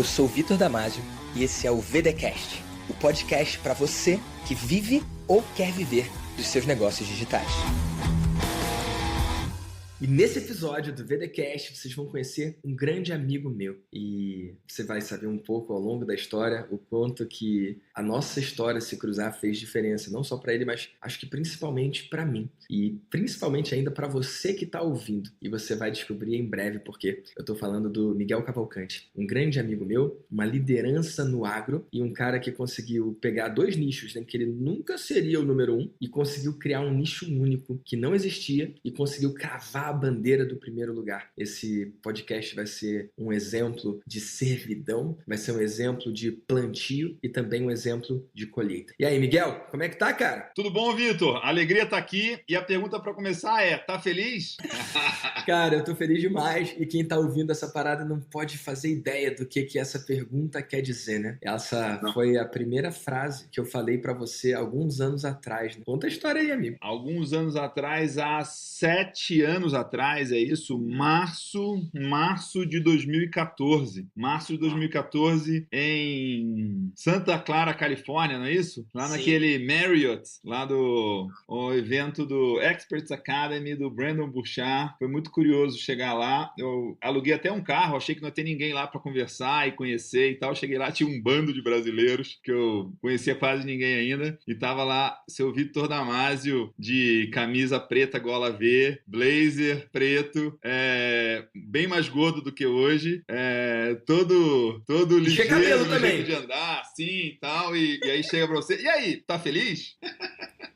Eu sou o Vitor Damasio e esse é o VDcast, o podcast para você que vive ou quer viver dos seus negócios digitais. E nesse episódio do VDcast, vocês vão conhecer um grande amigo meu. E você vai saber um pouco ao longo da história o quanto que a nossa história se cruzar fez diferença. Não só para ele, mas acho que principalmente para mim. E principalmente ainda para você que está ouvindo. E você vai descobrir em breve porque eu estou falando do Miguel Cavalcante. Um grande amigo meu, uma liderança no agro e um cara que conseguiu pegar dois nichos, né, que ele nunca seria o número um e conseguiu criar um nicho único que não existia e conseguiu cravar a bandeira do primeiro lugar. Esse podcast vai ser um exemplo de servidão, vai ser um exemplo de plantio e também um exemplo de colheita. E aí, Miguel, como é que tá, cara? Tudo bom, Vitor? A alegria tá aqui e a pergunta para começar é, tá feliz? Cara, eu tô feliz demais e quem tá ouvindo essa parada não pode fazer ideia do que essa pergunta quer dizer, né? Essa foi a primeira frase que eu falei pra você alguns anos atrás, né? Conta a história aí, amigo. Alguns anos atrás, há 7 anos atrás, é isso? Março de 2014. Março de 2014 em Santa Clara, Califórnia, não é isso? Lá Sim. Naquele Marriott, lá o evento do Experts Academy do Brandon Burchard. Foi muito curioso chegar lá. Eu aluguei até um carro, achei que não ia ter ninguém lá para conversar e conhecer e tal. Cheguei lá, tinha um bando de brasileiros que eu conhecia quase ninguém ainda. E tava lá seu Vitor Damasio de camisa preta gola V, blazer preto, bem mais gordo do que hoje, todo ligeiro cabelo no também. jeito de andar, assim e tal. E aí chega pra você, e aí, tá feliz?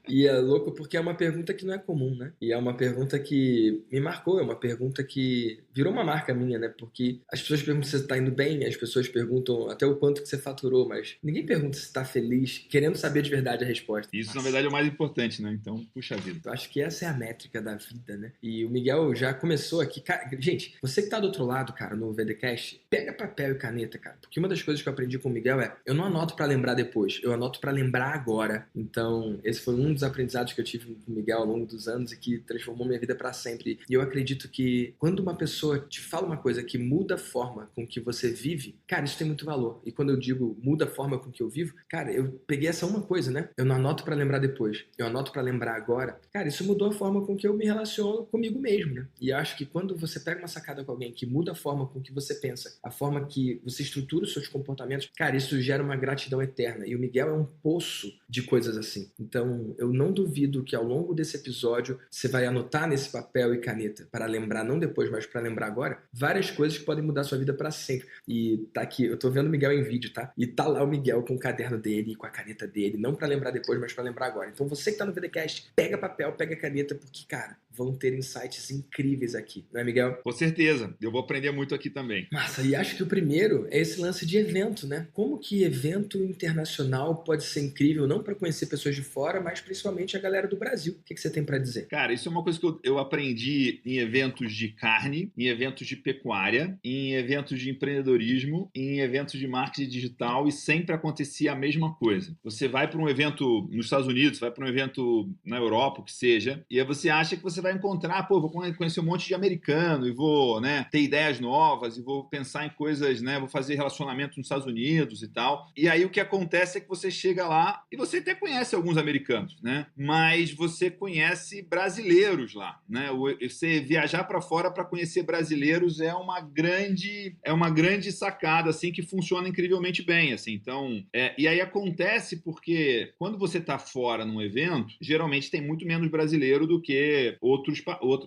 E é louco porque é uma pergunta que não é comum, né? E é uma pergunta que me marcou, é uma pergunta que virou uma marca minha, né? Porque as pessoas perguntam se você tá indo bem, as pessoas perguntam até o quanto que você faturou, mas ninguém pergunta se tá feliz, querendo saber de verdade a resposta. Isso, na verdade, é o mais importante, né? Então, puxa vida. Eu acho que essa é a métrica da vida, né? E o Miguel já começou aqui. Cara, gente, você que tá do outro lado, cara, no VDcast, pega papel e caneta, cara. Porque uma das coisas que eu aprendi com o Miguel é, eu não anoto pra lembrar depois, eu anoto pra lembrar agora. Então, esse foi um dos aprendizados que eu tive com o Miguel ao longo dos anos e que transformou minha vida pra sempre. E eu acredito que quando uma pessoa te fala uma coisa que muda a forma com que você vive, cara, isso tem muito valor. E quando eu digo muda a forma com que eu vivo, cara, eu peguei essa uma coisa, né? Eu não anoto pra lembrar depois, eu anoto pra lembrar agora. Cara, isso mudou a forma com que eu me relaciono comigo mesmo, né? E eu acho que quando você pega uma sacada com alguém que muda a forma com que você pensa, a forma que você estrutura os seus comportamentos, cara, isso gera uma gratidão eterna. E o Miguel é um poço de coisas assim. Então, eu não duvido que ao longo desse episódio você vai anotar nesse papel e caneta para lembrar, não depois, mas para lembrar agora, várias coisas que podem mudar a sua vida para sempre. E tá aqui, eu tô vendo o Miguel em vídeo, tá? E tá lá o Miguel com o caderno dele, com a caneta dele, não para lembrar depois, mas para lembrar agora. Então, você que tá no VDcast, pega papel, pega caneta, porque, cara, vão ter insights incríveis aqui, não é, Miguel? Com certeza, eu vou aprender muito aqui também. Massa, e acho que o primeiro é esse lance de evento, né? Como que evento internacional pode ser incrível, não para conhecer pessoas de fora, mas principalmente a galera do Brasil. O que você tem para dizer? Cara, isso é uma coisa que eu aprendi em eventos de carne, em eventos de pecuária, em eventos de empreendedorismo, em eventos de marketing digital e sempre acontecia a mesma coisa. Você vai para um evento nos Estados Unidos, vai para um evento na Europa, o que seja, e aí você acha que você vai encontrar, vou conhecer um monte de americano e vou, né, ter ideias novas e vou pensar em coisas, né, vou fazer relacionamento nos Estados Unidos e tal. E aí o que acontece é que você chega lá e você até conhece alguns americanos, né? Mas você conhece brasileiros lá, né? Você viajar para fora para conhecer brasileiros é uma grande sacada, assim, que funciona incrivelmente bem, assim. Então, e aí acontece porque quando você está fora num evento, geralmente tem muito menos brasileiro do que outras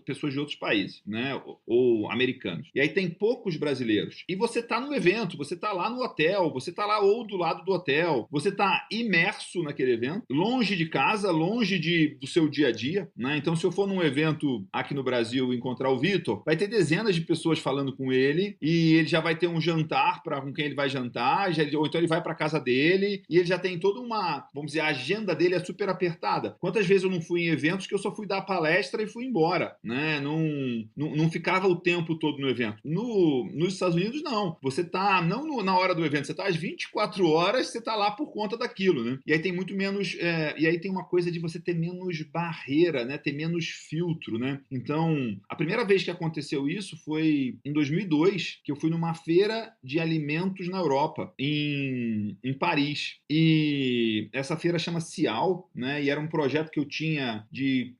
pessoas de outros países, né? Ou americanos. E aí tem poucos brasileiros. E você está no evento, você está lá no hotel, você está lá ou do lado do hotel, você está imerso naquele evento, longe de casa, longe do seu dia a dia, né? Então, se eu for num evento aqui no Brasil e encontrar o Vitor, vai ter dezenas de pessoas falando com ele e ele já vai ter um jantar com quem ele vai jantar, ou então ele vai para casa dele e ele já tem toda uma, vamos dizer, a agenda dele é super apertada. Quantas vezes eu não fui em eventos que eu só fui dar palestra fui embora, né? Não ficava o tempo todo no evento. Nos Estados Unidos, não. Você tá, não na hora do evento, você tá às 24 horas, você tá lá por conta daquilo, né? E aí tem muito menos, e aí tem uma coisa de você ter menos barreira, né? Ter menos filtro, né? Então, a primeira vez que aconteceu isso foi em 2002, que eu fui numa feira de alimentos na Europa, em Paris. E essa feira chama Cial, né? E era um projeto que eu tinha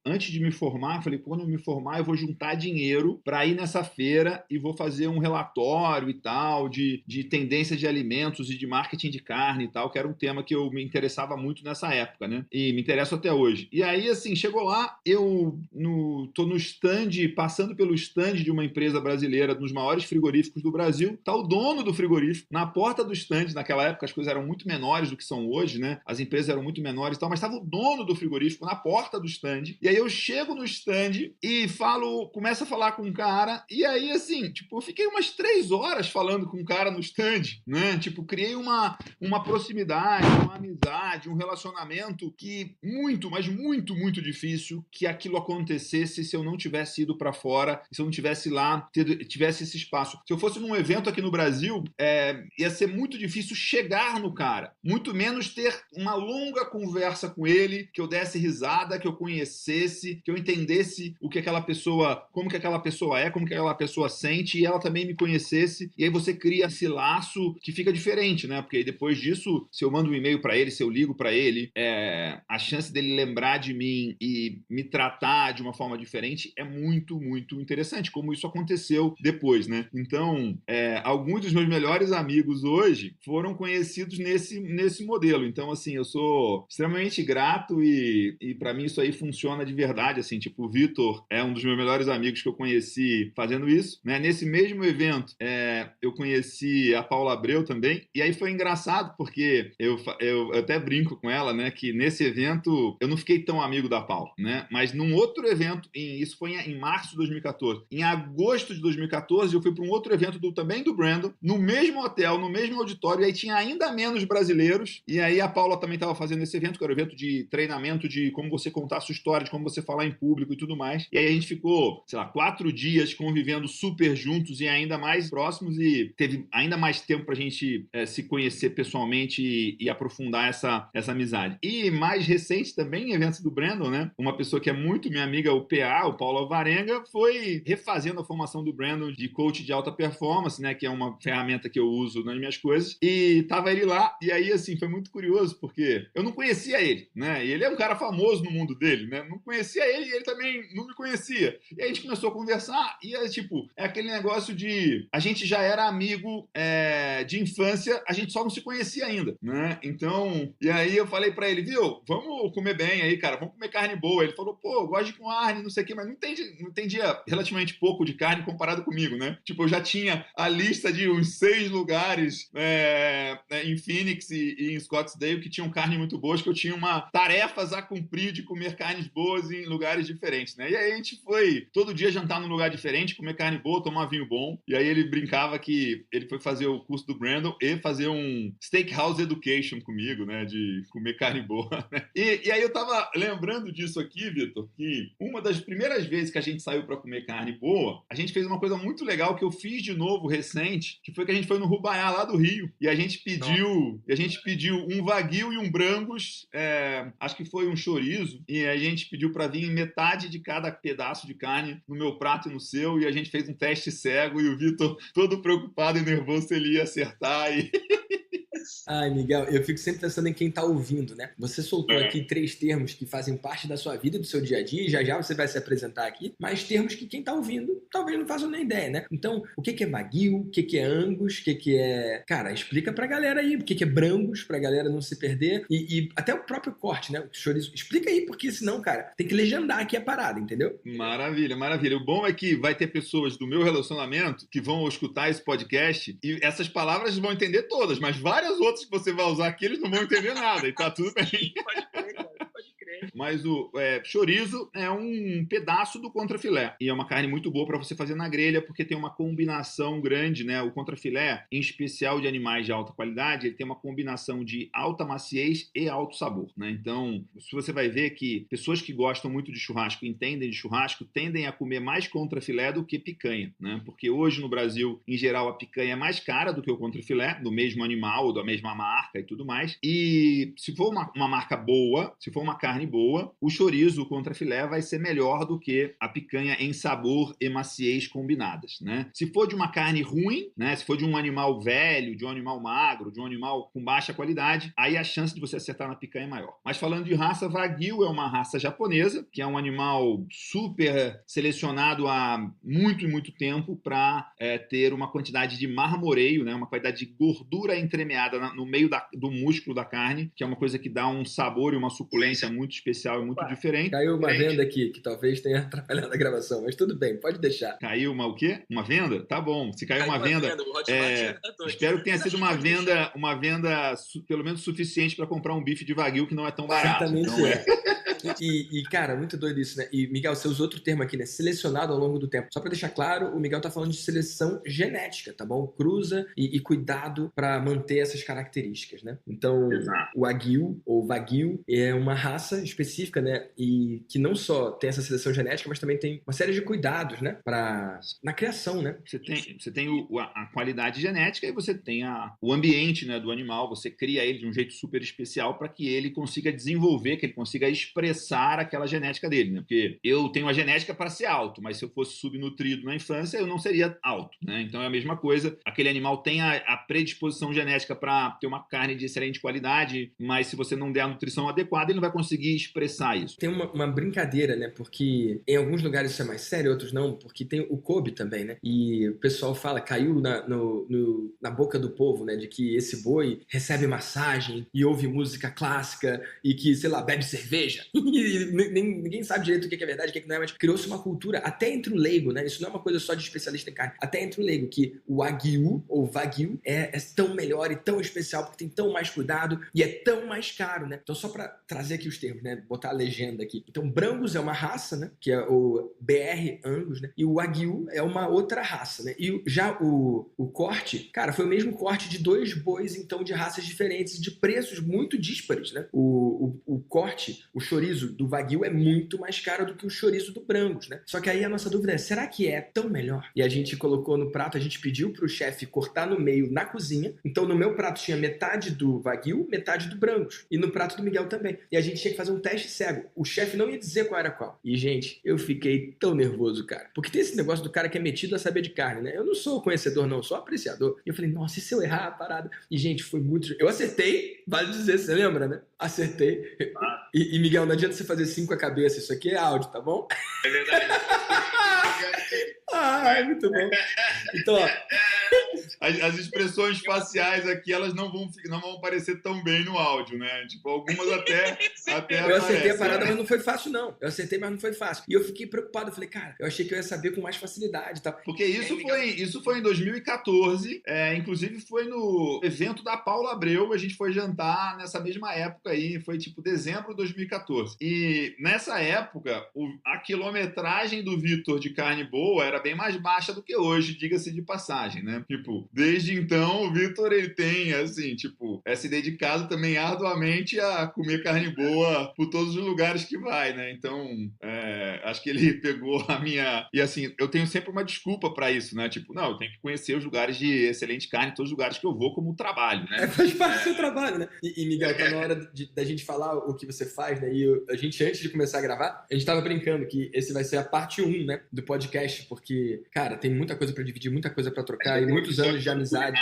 antes de me formar, falei, quando eu me formar, eu vou juntar dinheiro para ir nessa feira e vou fazer um relatório e tal de tendências de alimentos e de marketing de carne e tal, que era um tema que eu me interessava muito nessa época, né? E me interesso até hoje. E aí, assim, chegou lá, eu tô no stand, passando pelo stand de uma empresa brasileira, dos maiores frigoríficos do Brasil, tá o dono do frigorífico na porta do stand. Naquela época as coisas eram muito menores do que são hoje, né? As empresas eram muito menores e tal, mas estava o dono do frigorífico na porta do stand. E aí eu chego no stand e começo a falar com um cara, e aí, assim, tipo, eu fiquei umas 3 horas falando com um cara no stand, né? Tipo, criei uma proximidade, uma amizade, um relacionamento que muito, mas muito, muito difícil que aquilo acontecesse se eu não tivesse ido para fora, se eu não tivesse lá, tivesse esse espaço. Se eu fosse num evento aqui no Brasil, ia ser muito difícil chegar no cara, muito menos ter uma longa conversa com ele, que eu desse risada, que eu conhecesse, que eu entendesse o que aquela pessoa, como que aquela pessoa é, como que aquela pessoa sente, e ela também me conhecesse, e aí você cria esse laço que fica diferente, né? Porque aí depois disso, se eu mando um e-mail para ele, se eu ligo para ele, a chance dele lembrar de mim e me tratar de uma forma diferente é muito, muito interessante, como isso aconteceu depois, né? Então, alguns dos meus melhores amigos hoje foram conhecidos nesse modelo. Então, assim, eu sou extremamente grato e para mim isso aí funciona de verdade, assim, tipo, o Vitor é um dos meus melhores amigos que eu conheci fazendo isso, né? Nesse mesmo evento, eu conheci a Paula Abreu também, e aí foi engraçado porque eu até brinco com ela, né, que nesse evento eu não fiquei tão amigo da Paula, né? Mas num outro evento, isso foi em março de 2014, em agosto de 2014 eu fui para um outro evento também do Brandon, no mesmo hotel, no mesmo auditório, e aí tinha ainda menos brasileiros, e aí a Paula também estava fazendo esse evento, que era um evento de treinamento de como você contar a sua história, de como você falar em público e tudo mais. E aí a gente ficou, sei lá, 4 dias convivendo super juntos e ainda mais próximos, e teve ainda mais tempo pra gente se conhecer pessoalmente e aprofundar essa amizade. E mais recente também, em eventos do Brandon, né? Uma pessoa que é muito minha amiga, o PA, o Paulo Alvarenga, foi refazendo a formação do Brandon de coach de alta performance, né? Que é uma ferramenta que eu uso nas minhas coisas. E tava ele lá, e aí, assim, foi muito curioso, porque eu não conhecia ele, né? E ele é um cara famoso no mundo dele, né? Não conhecia ele e ele também não me conhecia. E aí a gente começou a conversar e é aquele negócio de a gente já era amigo de infância, a gente só não se conhecia ainda, né? Então, e aí eu falei pra ele, viu, vamos comer bem aí, cara, vamos comer carne boa. Ele falou, pô, eu gosto de carne, não sei o quê, mas não entendia relativamente pouco de carne comparado comigo, né? Tipo, eu já tinha a lista de uns 6 lugares em Phoenix e em Scottsdale que tinham carne muito boas, que eu tinha tarefas a cumprir de comer carnes boas em lugares diferentes, né? E aí a gente foi todo dia jantar num lugar diferente, comer carne boa, tomar vinho bom. E aí ele brincava que ele foi fazer o curso do Brandon e fazer um Steakhouse Education comigo, né? De comer carne boa, né? E aí eu tava lembrando disso aqui, Vitor, que uma das primeiras vezes que a gente saiu para comer carne boa, a gente fez uma coisa muito legal que eu fiz de novo recente, que foi que a gente foi no Rubaiá lá do Rio e a gente pediu um Wagyu e um Brangus, acho que foi um chorizo, e a gente pediu para vir metade de cada pedaço de carne no meu prato e no seu, e a gente fez um teste cego, e o Vitor todo preocupado e nervoso se ele ia acertar. Ai, Miguel, eu fico sempre pensando em quem tá ouvindo, né? Você soltou aqui 3 termos que fazem parte da sua vida, do seu dia a dia, e já você vai se apresentar aqui, mas termos que quem tá ouvindo talvez não faça nem ideia, né? Então, o que é Wagyu, o que é Angus, o que é... Cara, explica pra galera aí o que é Brangus, pra galera não se perder, e até o próprio corte, né? O chorizo. Explica aí, porque senão, cara, tem que legendar aqui a parada, entendeu? Maravilha, maravilha. O bom é que vai ter pessoas do meu relacionamento que vão escutar esse podcast e essas palavras vão entender todas, mas várias outras que você vai usar aqui, eles não vão entender nada, e tá tudo bem. Pode crer, cara, pode crer. Mas o chorizo é um pedaço do contrafilé. E é uma carne muito boa para você fazer na grelha, porque tem uma combinação grande, né? O contrafilé, em especial de animais de alta qualidade, ele tem uma combinação de alta maciez e alto sabor, né? Então, se você vai ver que pessoas que gostam muito de churrasco, entendem de churrasco, tendem a comer mais contrafilé do que picanha, né? Porque hoje no Brasil, em geral, a picanha é mais cara do que o contrafilé, do mesmo animal ou da mesma marca e tudo mais. E se for uma marca boa, se for uma carne boa, o chorizo, o contrafilé, vai ser melhor do que a picanha em sabor e maciez combinadas, né? Se for de uma carne ruim, né? Se for de um animal velho, de um animal magro, de um animal com baixa qualidade, aí a chance de você acertar na picanha é maior. Mas falando de raça, Wagyu é uma raça japonesa, que é um animal super selecionado há muito e muito tempo para ter uma quantidade de marmoreio, né? Uma quantidade de gordura entremeada no meio do músculo da carne, que é uma coisa que dá um sabor e uma suculência muito especial e muito diferente. Caiu uma venda aqui, que talvez tenha atrapalhado a gravação, mas tudo bem, pode deixar. Caiu o quê? Uma venda? Tá bom. Se caiu uma venda, o espero que tenha sido uma venda pelo menos suficiente para comprar um bife de Wagyu que não é tão barato. Certamente Então, E, cara, muito doido isso, né? E, Miguel, você usou outro termo aqui, né? Selecionado ao longo do tempo. Só pra deixar claro, o Miguel tá falando de seleção genética, tá bom? Cruza e cuidado pra manter essas características, né? Então, Exato. o Wagyu, ou Wagyu, é uma raça específica, né? E que não só tem essa seleção genética, mas também tem uma série de cuidados, né? Na criação, né? Você tem a qualidade genética e você tem o ambiente, né, do animal. Você cria ele de um jeito super especial para que ele consiga desenvolver, que ele consiga expressar aquela genética dele, né? Porque eu tenho a genética para ser alto, mas se eu fosse subnutrido na infância, eu não seria alto, né? Então é a mesma coisa. Aquele animal tem a predisposição genética para ter uma carne de excelente qualidade, mas se você não der a nutrição adequada, ele não vai conseguir expressar isso. Tem uma brincadeira, né? Porque em alguns lugares isso é mais sério, outros não, porque tem o Kobe também, né? E o pessoal fala, caiu na boca do povo, né? De que esse boi recebe massagem e ouve música clássica e que, sei lá, bebe cerveja. E ninguém sabe direito o que é verdade, o que não é, mas criou-se uma cultura, até entre o leigo, né? Isso não é uma coisa só de especialista em carne, até entre o leigo, que o Wagyu, ou Wagyu, é tão melhor e tão especial, porque tem tão mais cuidado e é tão mais caro, né? Então, só pra trazer aqui os termos, né? Botar a legenda aqui. Então, Brangus é uma raça, né? Que é o BR Angus, né? E o Wagyu é uma outra raça, né? E já o corte, cara, foi o mesmo corte de dois bois, então, de raças diferentes, de preços muito díspares, né? O corte, o chorizo do Wagyu é muito mais caro do que o chorizo do Brangus, né? Só que aí a nossa dúvida é, será que é tão melhor? E a gente colocou no prato, a gente pediu pro chefe cortar no meio na cozinha. Então, no meu prato tinha metade do Wagyu, metade do Brangus. E no prato do Miguel também. E a gente tinha que fazer um teste cego. O chefe não ia dizer qual era qual. E, gente, eu fiquei tão nervoso, cara. Porque tem esse negócio do cara que é metido a saber de carne, né? Eu não sou conhecedor, não. Eu sou apreciador. E eu falei, nossa, e se eu errar a parada? E, gente, foi muito... Eu acertei, vale dizer, você lembra, né? Acertei. E Miguel, não adianta você fazer 5 a cabeça. Isso aqui é áudio, tá bom? É verdade. Ah, muito bom. Então, ó... As expressões faciais aqui, elas não vão aparecer tão bem no áudio, né? Tipo, algumas até eu acertei a parada, né? mas não foi fácil, não. Eu acertei, mas não foi fácil. E eu fiquei preocupado. Eu falei, cara, eu achei que eu ia saber com mais facilidade e tal. Porque isso foi em 2014. Inclusive, foi no evento da Paula Abreu. A gente foi jantar nessa mesma época aí. Foi tipo dezembro de 2014. E nessa época, a quilometragem do Vitor de carne boa era bem mais baixa do que hoje, diga-se de passagem, né? Tipo, desde então, o Vitor, ele tem, assim, tipo, se dedicado também arduamente a comer carne boa por todos os lugares que vai, né? Então, acho que ele pegou a minha... E, assim, eu tenho sempre uma desculpa pra isso, né? Tipo, não, eu tenho que conhecer os lugares de excelente carne, todos os lugares que eu vou como trabalho, né? Faz parte do seu trabalho, né? E Miguel, tá na hora da gente falar o que você faz, né? E a gente, antes de começar a gravar, a gente tava brincando que esse vai ser a parte 1, né? Do podcast, porque, cara, tem muita coisa pra dividir, muita coisa pra trocar e muitos anos de amizade.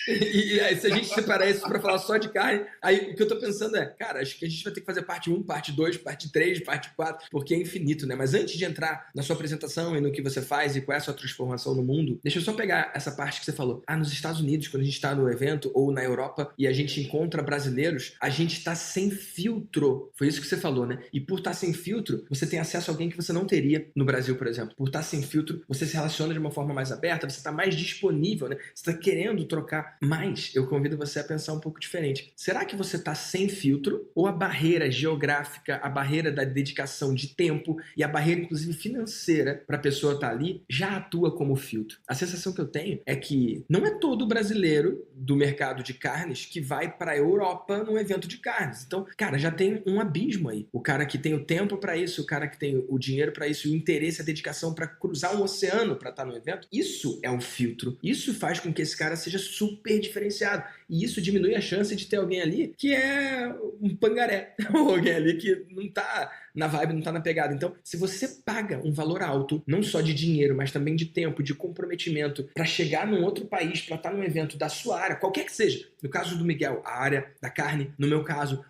E aí, se a gente separar isso pra falar só de carne, aí o que eu tô pensando é, cara, acho que a gente vai ter que fazer parte 1, parte 2, parte 3, parte 4, porque é infinito, né? Mas antes de entrar na sua apresentação e no que você faz e qual é a sua transformação no mundo, deixa eu só pegar essa parte que você falou. Nos Estados Unidos, quando a gente tá no evento, ou na Europa, e a gente encontra brasileiros, a gente tá sem filtro. Foi isso que você falou, né? E por estar sem filtro, você tem acesso a alguém que você não teria no Brasil, por exemplo. Por estar sem filtro, você se relaciona de uma forma mais aberta, você tá mais disponível, né? Você tá querendo trocar mais. Eu convido você a pensar um pouco diferente. Será que você tá sem filtro ou barreira geográfica, a barreira da dedicação de tempo e a barreira, inclusive, financeira para a pessoa estar ali, já atua como filtro. A sensação que eu tenho é que não é todo brasileiro do mercado de carnes que vai para a Europa num evento de carnes. Então, cara, já tem um abismo aí. O cara que tem o tempo para isso, o cara que tem o dinheiro para isso, o interesse, a dedicação para cruzar um oceano para estar no evento, isso é um filtro. Isso faz com que esse cara seja super diferenciado. E isso diminui a chance de ter alguém ali que é um pangaré. Ou alguém ali que não tá na vibe, não tá na pegada. Então, se você paga um valor alto, não só de dinheiro, mas também de tempo, de comprometimento, para chegar num outro país, para estar num evento da sua área, qualquer que seja. No caso do Miguel, a área da carne. No meu caso,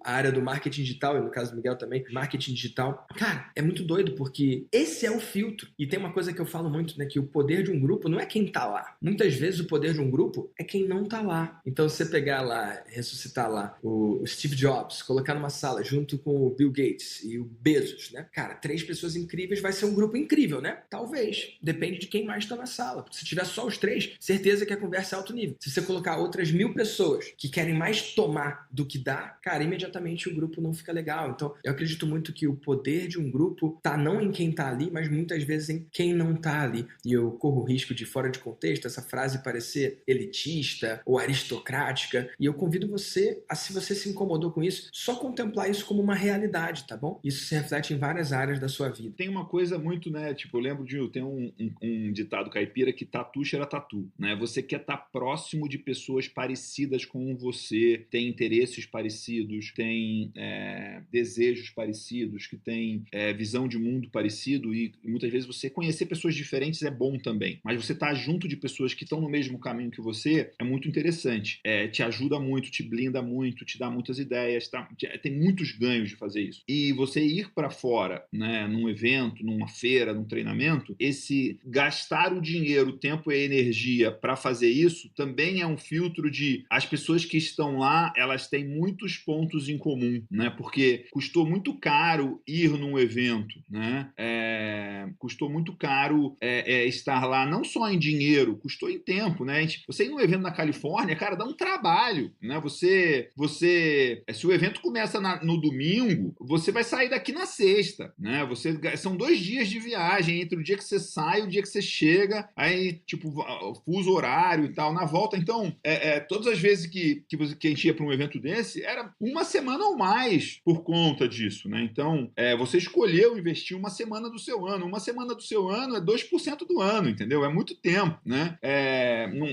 a área do marketing digital. E no caso do Miguel também, marketing digital. Cara, é muito doido, porque esse é o filtro. E tem uma coisa que eu falo muito, né? Que o poder de um grupo não é quem tá lá. Muitas vezes o poder de um grupo é quem não tá lá. Então, se você pegar lá, ressuscitar lá o Steve Jobs, colocar numa sala junto com o Bill Gates e o Bezos, né? Cara, 3 pessoas incríveis vai ser um grupo incrível, né? Talvez. Depende de quem mais tá na sala. Se tiver só os 3, certeza que a conversa é alto nível. Se você colocar outras 1000 pessoas que querem mais tomar do que dar, cara, imediatamente o grupo não fica legal. Então, eu acredito muito que o poder de um grupo tá não em quem tá ali, mas muitas vezes em quem não tá ali. E eu corro o risco de, fora de contexto, essa frase parecer elitista ou aristocrática. E eu convido você a, se você se incomodou com isso, só contemplar isso como uma realidade, tá bom? Isso se reflete em várias áreas da sua vida. Tem uma coisa muito, né? Tipo, eu lembro tem um ditado caipira que tatu cheira tatu, né? Você quer estar próximo de pessoas parecidas com você, tem interesses parecidos, tem desejos parecidos, que tem visão de mundo parecido, e muitas vezes você conhecer pessoas diferentes é bom também, mas você estar junto de pessoas que estão no mesmo caminho que você é muito interessante, te ajuda muito, te blinda muito, te dá muitas ideias, tá? Tem muitos ganhos de fazer isso. E você ir para fora, né, num evento, numa feira, num treinamento, esse gastar o dinheiro, o tempo e a energia para fazer isso também é um filtro de as pessoas que estão lá, elas têm muitos pontos em comum, né? Porque custou muito caro ir num evento, né? Custou muito caro estar lá, não só em dinheiro, custou em tempo, né? Você ir num evento na Califórnia, cara, dá um trabalho, né? Se o evento começa no domingo, você vai sair daqui na sexta, né? São 2 dias de viagem entre o dia que você sai e o dia que você chega, aí, tipo, fuso horário e tal, na volta. Então, todas as vezes que a gente ia para um evento desse, era uma semana ou mais por conta disso, né? Então, você escolheu investir uma semana do seu ano. Uma semana do seu ano é 2% do ano, entendeu? É muito tempo, né?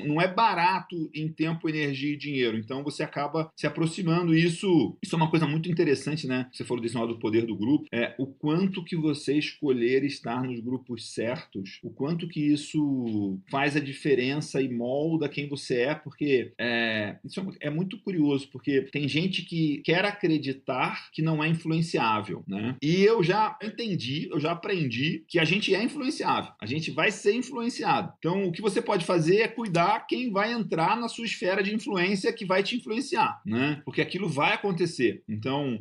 Não é barato em tempo, energia e dinheiro. Então, você acaba se aproximando. Isso é uma coisa muito interessante, né? Você falou desse modo do poder do grupo. O quanto que você escolher estar nos grupos certos, o quanto que isso faz a diferença e molda quem você é, porque isso é muito curioso, porque tem gente que quer acreditar que não é influenciável, né? E eu já entendi, eu já aprendi que a gente é influenciável, a gente vai ser influenciado. Então, o que você pode fazer é cuidar quem vai entrar na sua esfera de influência que vai te influenciar, né? Porque aquilo vai acontecer. Então,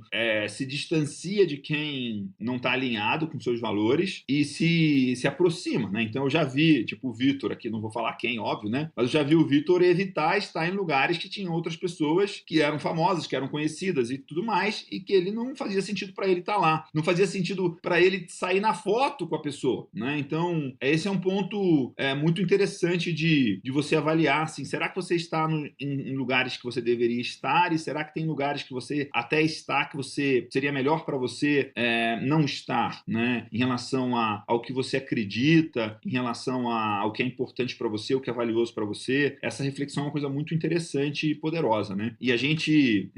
se distancia de quem não está alinhado com seus valores e se aproxima, né? Então, eu já vi, tipo, o Vitor aqui, não vou falar quem, óbvio, né? Mas eu já vi o Vitor evitar estar em lugares que tinham outras pessoas que eram famosas, que eram conhecidas e tudo mais, e que ele não fazia sentido para ele estar lá. Não fazia sentido para ele sair na foto com a pessoa, né? Então, esse é um ponto muito interessante de você avaliar, assim, será que você está em lugares que você deveria estar, e será que tem lugares que você até está, que você seria melhor para você não estar, né? Em relação ao que você acredita, em relação ao que é importante para você, o que é valioso para você. Essa reflexão é uma coisa muito interessante e poderosa, né? E a gente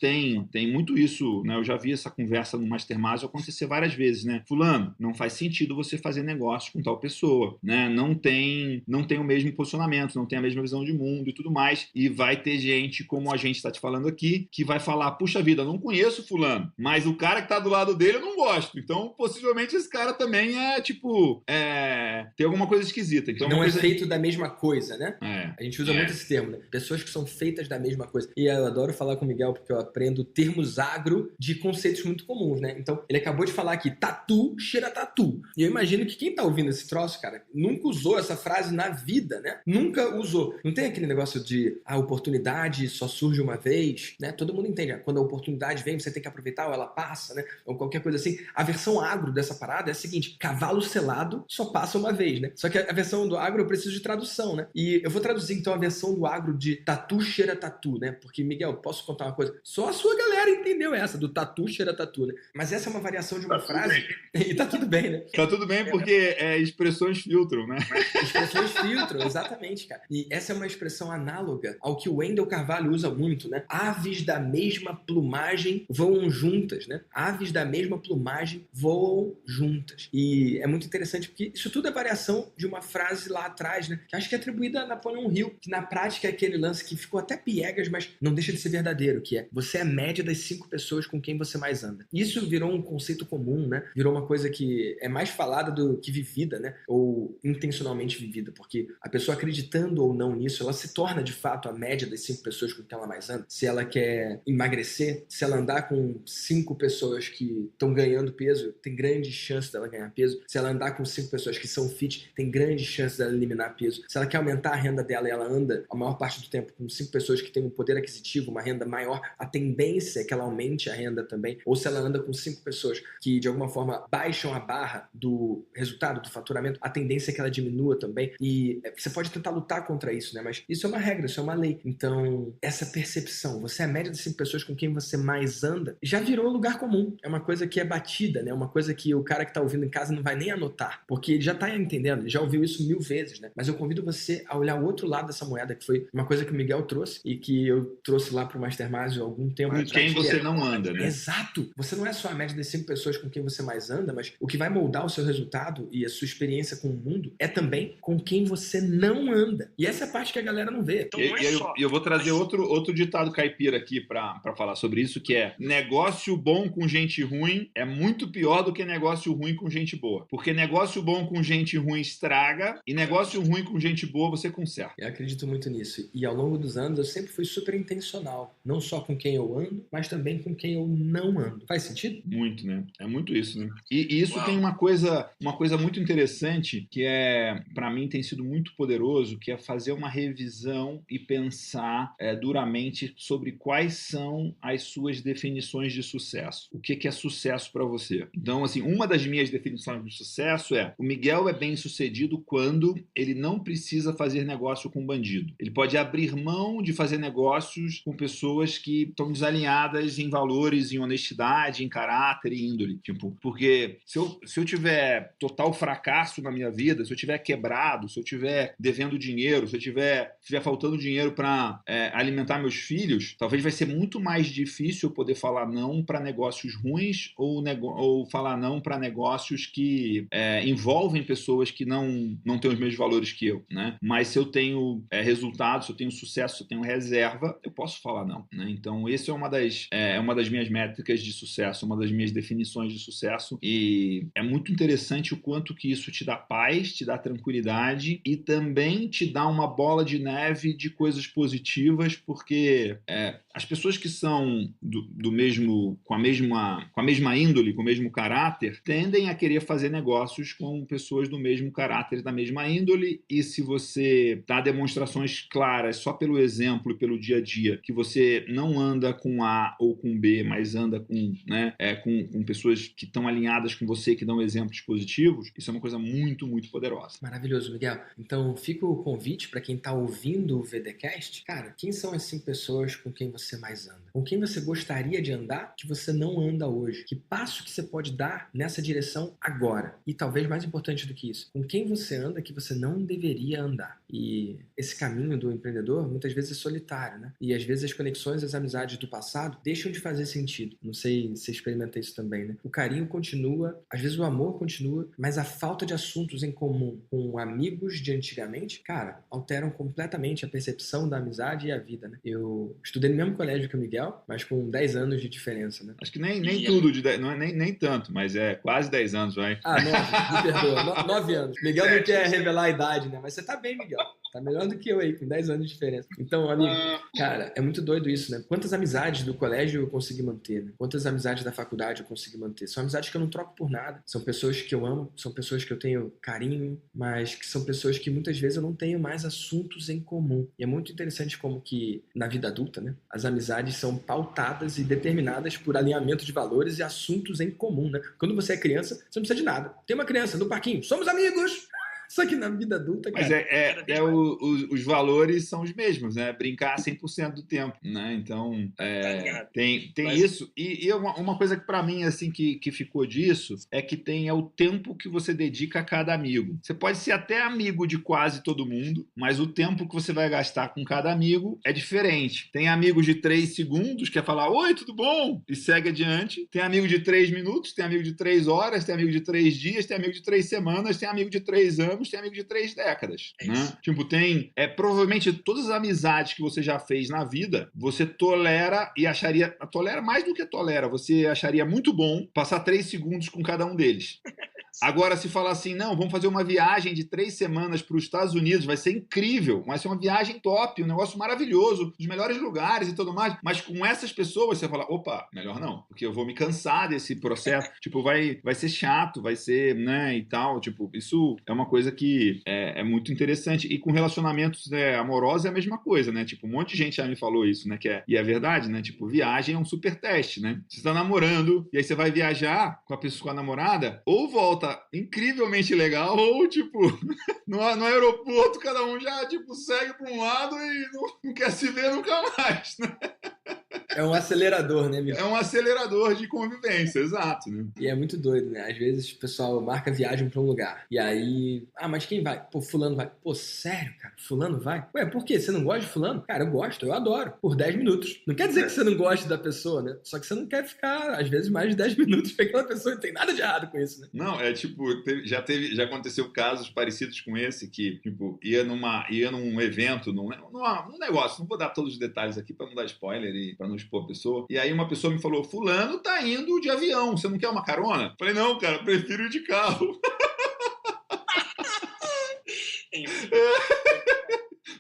tem muito isso, né? Eu já vi essa conversa no Mastermind acontecer várias vezes, né? Fulano, não faz sentido você fazer negócio com tal pessoa, né? Não tem o mesmo posicionamento, não tem a mesma visão de mundo e tudo mais, e vai ter gente, como a gente está te falando aqui, que vai falar, puxa vida, não conheço fulano, mas o cara que tá do lado dele eu não gosto, então possivelmente esse cara também tem alguma coisa esquisita. Então, não é feito da mesma coisa, né? A gente usa muito esse termo, né? Pessoas que são feitas da mesma coisa. E eu adoro falar com o Miguel porque eu aprendo termos agro de conceitos muito comuns, né? Então, ele acabou de falar aqui, tatu cheira tatu. E eu imagino que quem tá ouvindo esse troço, cara, nunca usou essa frase na vida, né? Nunca usou. Não tem aquele negócio de a oportunidade só surge uma vez, né? Todo mundo entende. Quando a oportunidade vem, você tem que aproveitar ou ela passa, né? Ou qualquer coisa assim. A versão agro dessa parada é a seguinte: cavalo selado só passa uma vez, né? Só que a versão do agro eu preciso de tradução, né? E eu vou traduzir então a versão do agro de tatu cheira tatu, né? Porque, Miguel, posso contar uma coisa? Só a sua galera entendeu essa, do tatu cheira tatu, né? Mas essa é uma variação de uma frase e tá tudo bem, né? Tá tudo bem porque expressões filtram, né? Expressões filtram, exatamente, cara. E essa é uma expressão análoga ao que o Wendel Carvalho usa muito, né? Aves da mesma plumagem voam juntas, né? Aves da mesma plumagem voam juntas. E é muito interessante porque isso tudo é variação de uma frase lá atrás, né? Que acho que é atribuída a Napoleão Hill, que na prática é aquele lance que ficou até piegas, mas não deixa de ser verdadeiro, que é: você é a média das 5 pessoas com quem você mais anda. Isso virou um conceito comum, né? Virou uma coisa que é mais falada do que vivida, né? Ou intencionalmente vivida, porque a pessoa acreditando ou não nisso, ela se torna de fato a média das 5 pessoas com quem ela mais anda. Se ela quer emagrecer, se ela andar com 5 pessoas que estão ganhando peso, tem grande chance dela ganhar peso. Se ela andar com 5 pessoas que são fit, tem grande chance dela eliminar peso. Se ela quer aumentar a renda dela e ela anda a maior parte do tempo com 5 pessoas que têm um poder aquisitivo, uma renda maior, a tendência é que ela aumente a renda também. Ou se ela anda com 5 pessoas que de alguma forma baixam a barra do resultado, do faturamento, a tendência é que ela diminua também. E você pode tentar lutar contra isso, né? Mas isso é uma regra, isso é uma lei. Então, essa percepção, você é a média das 5 pessoas com quem você mais anda, já virou lugar comum. É uma coisa que é batida, né? Uma coisa que o cara que tá ouvindo em casa não vai nem anotar, porque ele já tá entendendo, ele já ouviu isso 1000 vezes, né? Mas eu convido você a olhar o outro lado dessa moeda, que foi uma coisa que o Miguel trouxe e que eu trouxe lá pro Mastermind há algum tempo. Com quem você não anda, né? Exato! Você não é só a média das 5 pessoas com quem você mais anda, mas o que vai moldar o seu resultado e a sua experiência com o mundo é também com quem você não anda. E essa é a parte que a galera não vê. Então, eu vou trazer outro ditado caipira aqui para falar sobre isso, que é: negócio bom com gente ruim é muito pior do que negócio ruim com gente boa. Porque negócio bom com gente ruim estraga e negócio ruim com gente boa você conserta. Eu acredito muito nisso. E ao longo dos anos eu sempre fui super intencional. Não só com quem eu ando, mas também com quem eu não ando. Faz sentido? Muito, né? É muito isso, né? E isso tem uma coisa muito interessante que para mim tem sido muito poderoso, que é fazer uma revisão e pensar duramente sobre quais são as suas definições de sucesso. O que é sucesso para você? Então, assim, uma das minhas definições de sucesso é: o Miguel é bem sucedido quando ele não precisa fazer negócio com bandido. Ele pode abrir mão de fazer negócios com pessoas que estão desalinhadas em valores, em honestidade, em caráter e índole. Tipo, porque se eu tiver total fracasso na minha vida, se eu tiver quebrado, se eu tiver devendo dinheiro, se eu tiver faltando dinheiro para alimentar meus filhos, talvez vai ser muito mais difícil eu poder falar não para negócios ruins ou falar não para negócios que envolvem pessoas que não têm os mesmos valores que eu, né? Mas se eu tenho resultados, se eu tenho sucesso, se eu tenho reserva, eu posso falar não, né? Então, esse é uma das minhas métricas de sucesso, uma das minhas definições de sucesso, e é muito interessante o quanto que isso te dá paz, te dá tranquilidade e também te dá uma bola de neve de coisas positivas, porque as pessoas que são do mesmo, com a mesma índole, com o mesmo caráter, tendem a querer fazer negócios com pessoas do mesmo caráter, da mesma índole, e se você dá demonstrações claras só pelo exemplo e pelo dia a dia, que você não anda com A ou com B, mas anda com pessoas que estão alinhadas com você, que dão exemplos positivos, isso é uma coisa muito, muito poderosa. Maravilhoso, Miguel. Então, fica o convite para quem está ouvindo o VDcast. Cara, quem são as 5 pessoas com quem você mais anda? Com quem você gostaria de andar que você não anda hoje? Que passo que você pode dar nessa direção agora? E talvez mais importante do que isso, com quem você anda que você não deveria andar? E esse caminho do empreendedor muitas vezes é solitário, né? E às vezes as conexões, as amizades do passado deixam de fazer sentido. Não sei se você experimenta isso também, né? O carinho continua, às vezes o amor continua, mas a falta de assuntos em comum com amigos de antigamente, cara, alteram completamente a percepção da amizade e a vida, né? Eu estudei no mesmo colégio que o Miguel, mas com 10 anos de diferença, né? Acho que nem tudo, não é nem tanto, mas é quase 10 anos, vai. 9, me perdoa, 9 anos. Miguel não quer revelar a idade, né? Mas você tá bem, Miguel. Tá melhor do que eu aí, com 10 anos de diferença. Então, amigo, cara, é muito doido isso, né? Quantas amizades do colégio eu consegui manter, né? Quantas amizades da faculdade eu consegui manter? São amizades que eu não troco por nada. São pessoas que eu amo, são pessoas que eu tenho carinho, mas que são pessoas que muitas vezes eu não tenho mais assuntos em comum. E é muito interessante como que, na vida adulta, né? As amizades são pautadas e determinadas por alinhamento de valores e assuntos em comum, né? Quando você é criança, você não precisa de nada. Tem uma criança no parquinho, somos amigos! Só que na vida adulta, cara... Mas os valores são os mesmos, né? Brincar 100% do tempo, né? Então, tem isso. E uma coisa que para mim, assim, que ficou disso, é que tem o tempo que você dedica a cada amigo. Você pode ser até amigo de quase todo mundo, mas o tempo que você vai gastar com cada amigo é diferente. Tem amigos de 3 segundos, que é falar, oi, tudo bom? E segue adiante. Tem amigo de 3 minutos, tem amigo de 3 horas, tem amigo de 3 dias, tem amigo de 3 semanas, tem amigo de 3 anos, tem amigo de 3 décadas, né? Tipo, tem... provavelmente todas as amizades que você já fez na vida, você tolera e acharia... Tolera mais do que tolera. Você acharia muito bom passar 3 segundos com cada um deles. Agora, se falar assim, não, vamos fazer uma viagem de 3 semanas para os Estados Unidos, vai ser incrível, vai ser uma viagem top, um negócio maravilhoso, os melhores lugares e tudo mais, mas com essas pessoas você fala, opa, melhor não, porque eu vou me cansar desse processo, tipo, vai ser chato, vai ser, né, e tal, tipo, isso é uma coisa que é muito interessante, e com relacionamentos amorosos é a mesma coisa, né, tipo, um monte de gente já me falou isso, né, e é verdade, né, tipo, viagem é um super teste, né, você está namorando, e aí você vai viajar com a pessoa, com a namorada, ou volta incrivelmente legal, ou tipo, no aeroporto cada um já tipo, segue para um lado e não quer se ver nunca mais, né? É um acelerador, né, amigo? É um acelerador de convivência, exato, né? E é muito doido, né? Às vezes o pessoal marca viagem pra um lugar. E aí, mas quem vai? Pô, fulano vai. Pô, sério, cara? Fulano vai? Ué, por quê? Você não gosta de fulano? Cara, eu gosto, eu adoro. Por 10 minutos. Não quer dizer que você não goste da pessoa, né? Só que você não quer ficar, às vezes, mais de 10 minutos com aquela pessoa. Não tem nada de errado com isso, né? Não, é tipo, já aconteceu casos parecidos com esse, que, tipo, ia num evento, num negócio, não vou dar todos os detalhes aqui pra não dar spoiler e pra não expor a pessoa. E aí uma pessoa me falou, fulano tá indo de avião, você não quer uma carona? Falei, não, cara, prefiro ir de carro.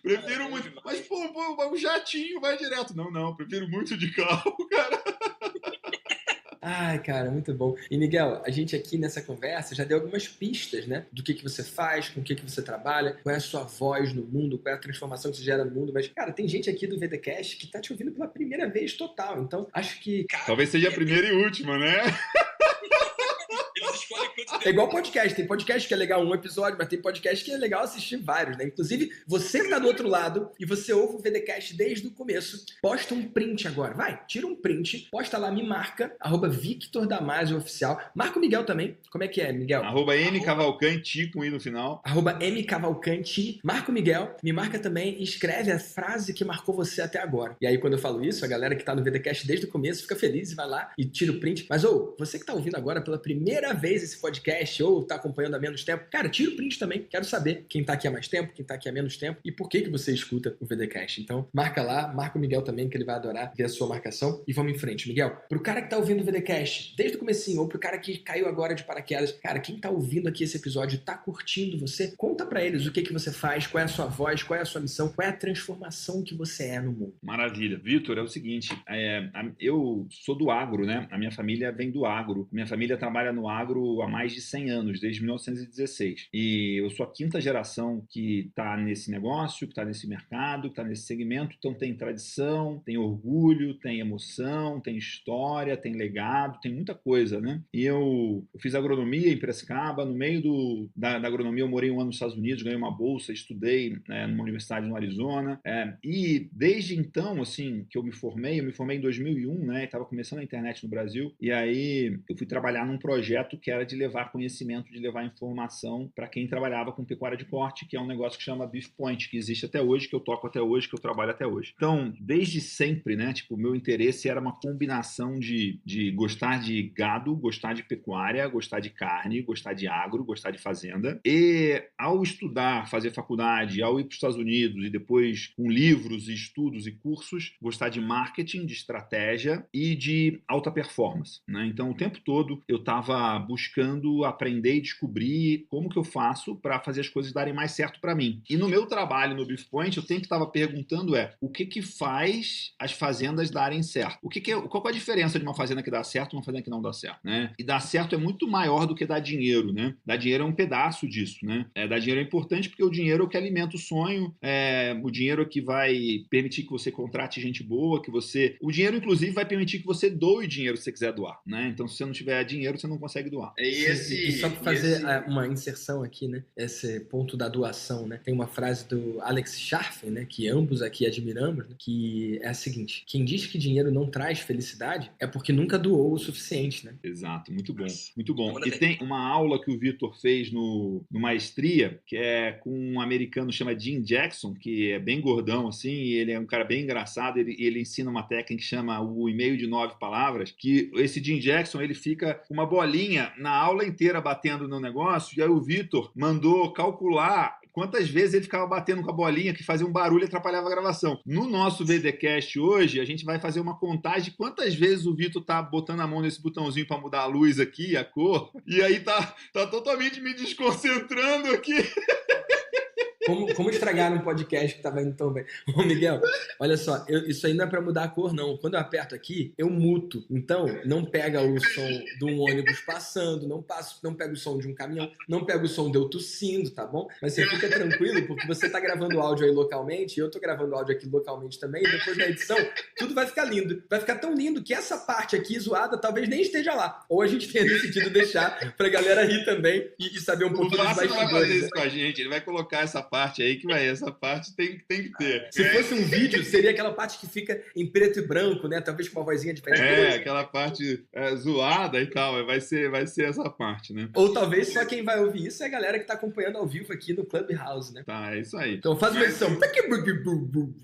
Prefiro muito. Mas, pô, o jatinho vai direto. Não, prefiro muito de carro, cara. Ai, cara, muito bom. E, Miguel, a gente aqui nessa conversa já deu algumas pistas, né? Do que você faz, com o que você trabalha, qual é a sua voz no mundo, qual é a transformação que você gera no mundo. Mas, cara, tem gente aqui do VDcast que tá te ouvindo pela primeira vez total. Então, acho que... Talvez seja a primeira e última, né? É igual podcast. Tem podcast que é legal um episódio, mas tem podcast que é legal assistir vários, né? Inclusive, você que tá do outro lado e você ouve o VDcast desde o começo, posta um print agora. Vai, tira um print, posta lá, me marca, @VictorDamasio_oficial. Marca o Miguel também. Como é que é, Miguel? @mcavalcante, com i no final. @mcavalcante. Marca o Miguel, me marca também e escreve a frase que marcou você até agora. E aí, quando eu falo isso, a galera que tá no VDcast desde o começo fica feliz e vai lá e tira o print. Mas, você que tá ouvindo agora pela primeira vez esse podcast ou tá acompanhando há menos tempo, cara, tira o print também. Quero saber quem tá aqui há mais tempo, quem tá aqui há menos tempo e por que você escuta o VDcast. Então, marca lá, marca o Miguel também, que ele vai adorar ver a sua marcação. E vamos em frente. Miguel, pro cara que tá ouvindo o VDcast desde o comecinho ou pro cara que caiu agora de paraquedas, cara, quem tá ouvindo aqui esse episódio, tá curtindo você, conta pra eles o que você faz, qual é a sua voz, qual é a sua missão, qual é a transformação que você é no mundo. Maravilha. Vitor, é o seguinte, eu sou do agro, né? A minha família vem do agro. Minha família trabalha no agro há mais de 100 anos, desde 1916. E eu sou a 5ª geração que está nesse negócio, que está nesse mercado, que está nesse segmento. Então tem tradição, tem orgulho, tem emoção, tem história, tem legado, tem muita coisa, né? E eu fiz agronomia em Piracicaba. No meio da agronomia eu morei um ano nos Estados Unidos, ganhei uma bolsa, estudei numa universidade no Arizona. E desde então, assim, que eu me formei em 2001, né? Estava começando a internet no Brasil. E aí eu fui trabalhar num projeto que era de levar conhecimento, de levar informação para quem trabalhava com pecuária de corte, que é um negócio que chama Beef Point, que existe até hoje, que eu toco até hoje, que eu trabalho até hoje. Então, desde sempre, né, tipo, o meu interesse era uma combinação de gostar de gado, gostar de pecuária, gostar de carne, gostar de agro, gostar de fazenda. E ao estudar, fazer faculdade, ao ir para os Estados Unidos e depois com livros, estudos e cursos, gostar de marketing, de estratégia e de alta performance, né? Então, o tempo todo eu estava buscando tentando aprender e descobrir como que eu faço para fazer as coisas darem mais certo para mim. E no meu trabalho no Beef Point, eu sempre estava perguntando o que faz as fazendas darem certo? Qual é a diferença de uma fazenda que dá certo e uma fazenda que não dá certo, né? E dar certo é muito maior do que dar dinheiro, né? Dar dinheiro é um pedaço disso, né? Dar dinheiro é importante porque o dinheiro é o que alimenta o sonho, o dinheiro é que vai permitir que você contrate gente boa, o dinheiro, inclusive, vai permitir que você doe dinheiro se você quiser doar, né? Então, se você não tiver dinheiro, você não consegue doar. E só para fazer uma inserção aqui, né? Esse ponto da doação, né? Tem uma frase do Alex Scharfen, né? Que ambos aqui admiramos, né? Que é a seguinte: quem diz que dinheiro não traz felicidade é porque nunca doou o suficiente, né? Exato, muito bom, muito bom. E tem uma aula que o Vitor fez no Maestria, que é com um americano que chama Jim Jackson, que é bem gordão, assim, e ele é um cara bem engraçado, ele ensina uma técnica que chama o e-mail de 9 palavras, que esse Jim Jackson, ele fica com uma bolinha na aula inteira batendo no negócio, e aí o Vitor mandou calcular quantas vezes ele ficava batendo com a bolinha que fazia um barulho e atrapalhava a gravação. No nosso VDcast hoje, a gente vai fazer uma contagem de quantas vezes o Vitor tá botando a mão nesse botãozinho para mudar a luz aqui, a cor, e aí tá totalmente me desconcentrando aqui. Como estragar um podcast que estava indo tão bem? Ô, Miguel, olha só, isso aí não é para mudar a cor, não. Quando eu aperto aqui, eu muto. Então, não pega o som de um ônibus passando, não pega o som de um caminhão, não pega o som de eu tossindo, tá bom? Mas você fica tranquilo, porque você tá gravando áudio aí localmente, e eu tô gravando áudio aqui localmente também, e depois na edição, tudo vai ficar lindo. Vai ficar tão lindo que essa parte aqui zoada talvez nem esteja lá. Ou a gente tenha decidido deixar pra galera rir também e saber um pouquinho dos bastidores. O Márcio não vai fazer isso com a gente, ele vai colocar essa parte aí que essa parte tem que ter. Se fosse um vídeo, seria aquela parte que fica em preto e branco, né? Talvez com uma vozinha diferente. Aquela parte zoada e tal. Vai ser essa parte, né? Ou talvez só quem vai ouvir isso é a galera que tá acompanhando ao vivo aqui no Clubhouse, né? Tá, é isso aí. Então faz uma edição.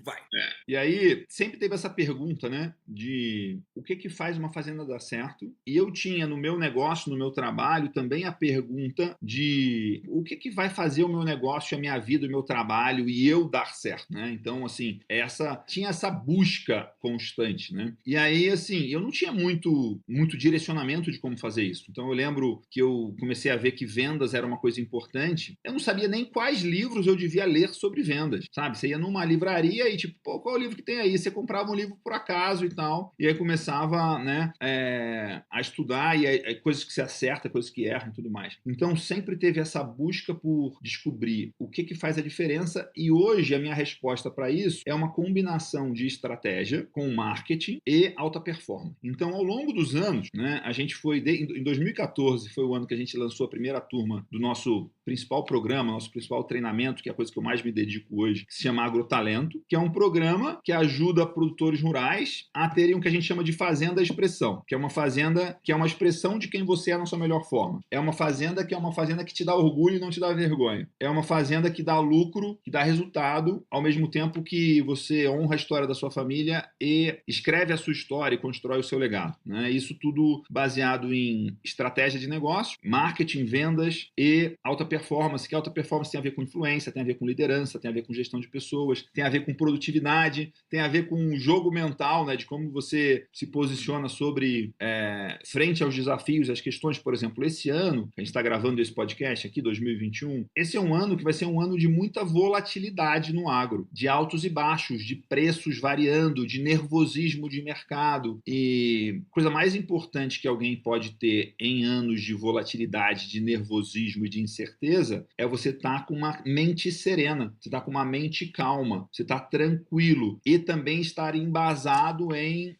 Vai. E aí, sempre teve essa pergunta, né? De o que faz uma fazenda dar certo? E eu tinha no meu negócio, no meu trabalho, também a pergunta de o que vai fazer o meu negócio, a minha vida, o meu trabalho e eu dar certo, né? Então, assim, tinha essa busca constante, né? E aí, assim, eu não tinha muito direcionamento de como fazer isso. Então, eu lembro que eu comecei a ver que vendas era uma coisa importante. Eu não sabia nem quais livros eu devia ler sobre vendas, sabe? Você ia numa livraria e, tipo, pô, qual é o livro que tem aí? Você comprava um livro por acaso e tal, e aí começava, né, a estudar e aí, coisas que você acerta, coisas que erram e tudo mais. Então, sempre teve essa busca por descobrir o que faz a diferença. E hoje a minha resposta para isso é uma combinação de estratégia com marketing e alta performance. Então, ao longo dos anos, né, a gente em 2014 foi o ano que a gente lançou a primeira turma do nosso principal programa, nosso principal treinamento, que é a coisa que eu mais me dedico hoje, que se chama Agrotalento, que é um programa que ajuda produtores rurais a terem o que a gente chama de fazenda expressão, que é uma fazenda que é uma expressão de quem você é na sua melhor forma. É uma fazenda que te dá orgulho e não te dá vergonha. É uma fazenda que dá lucro, que dá resultado, ao mesmo tempo que você honra a história da sua família e escreve a sua história e constrói o seu legado, né? Isso tudo baseado em estratégia de negócio, marketing, vendas e alta performance, que alta performance tem a ver com influência, tem a ver com liderança, tem a ver com gestão de pessoas, tem a ver com produtividade, tem a ver com um jogo mental, né, de como você se posiciona sobre frente aos desafios, às questões. Por exemplo, esse ano, a gente está gravando esse podcast aqui, 2021, esse é um ano que vai ser um ano de muita volatilidade no agro, de altos e baixos, de preços variando, de nervosismo de mercado. E coisa mais importante que alguém pode ter em anos de volatilidade, de nervosismo e de incerteza é você estar com uma mente serena, você estar com uma mente calma, você estar tranquilo e também estar embasado em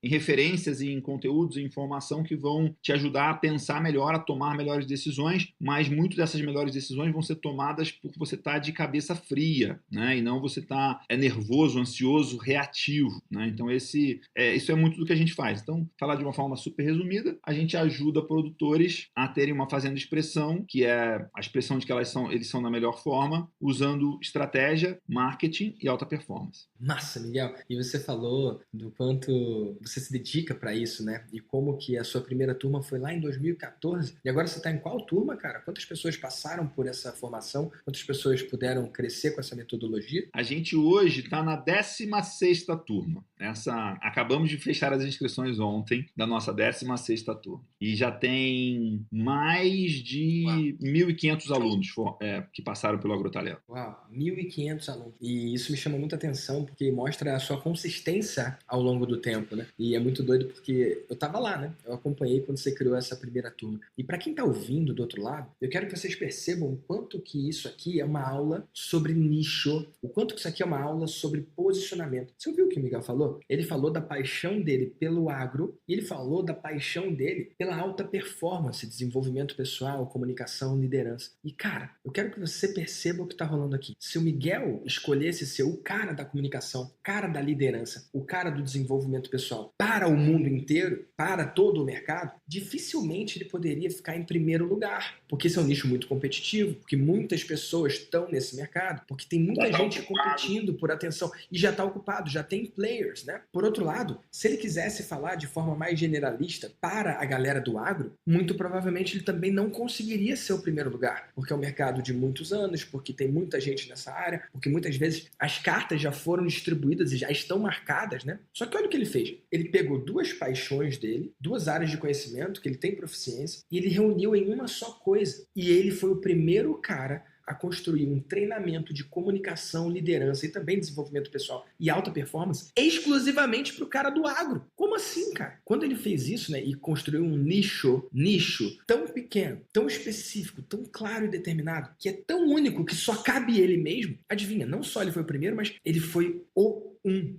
referências e em conteúdos e informação que vão te ajudar a pensar melhor, a tomar melhores decisões, mas muito dessas melhores decisões vão ser tomadas por você estar de cabeça fria, né? E não você estar nervoso, ansioso, reativo, né? Então isso é muito do que a gente faz. Então, falar de uma forma super resumida, a gente ajuda produtores a terem uma fazenda de expressão, que é a expressão de que eles são na melhor forma, usando estratégia, marketing e alta performance. Massa, Miguel. E você falou do quanto você se dedica para isso, né? E como que a sua primeira turma foi lá em 2014. E agora você está em qual turma, cara? Quantas pessoas passaram por essa formação? transformação? Quantas pessoas puderam crescer com essa metodologia? A gente hoje está na 16ª turma. Acabamos de fechar as inscrições ontem da nossa 16ª turma. E já tem mais de 1.500 alunos que passaram pelo Agrotalento. Uau, 1.500 alunos. E isso me chama muita atenção, porque mostra a sua consistência ao longo do tempo, né? E é muito doido porque eu tava lá, né? Eu acompanhei quando você criou essa primeira turma. E para quem tá ouvindo do outro lado, eu quero que vocês percebam o quanto que isso aqui é uma aula sobre nicho, o quanto que isso aqui é uma aula sobre posicionamento. Você ouviu o que o Miguel falou? Ele falou da paixão dele pelo agro e ele falou da paixão dele pela alta performance, desenvolvimento pessoal, comunicação, liderança. E, cara, eu quero que você perceba o que tá rolando aqui. Se o Miguel escolhesse ser o cara da comunicação, o cara da liderança, o cara do desenvolvimento pessoal para o mundo inteiro, para todo o mercado, dificilmente ele poderia ficar em primeiro lugar, porque esse é um nicho muito competitivo, porque muitas pessoas estão nesse mercado, porque tem muita gente competindo por atenção e já está ocupado, já tem players, né? Por outro lado, se ele quisesse falar de forma mais generalista para a galera do agro, muito provavelmente ele também não conseguiria ser o primeiro lugar, porque é um mercado de muitos anos, porque tem muita gente nessa área, porque muitas vezes as cartas já foram distribuídas e já estão marcadas, né? Só que olha o que ele fez. Ele pegou duas paixões dele, duas áreas de conhecimento que ele tem proficiência, e ele reuniu em uma só coisa. E ele foi o primeiro cara a construir um treinamento de comunicação, liderança e também desenvolvimento pessoal e alta performance exclusivamente para o cara do agro. Como assim, cara? Quando ele fez isso, né, e construiu um nicho tão pequeno, tão específico, tão claro e determinado, que é tão único que só cabe ele mesmo, adivinha, não só ele foi o primeiro, mas ele foi o um.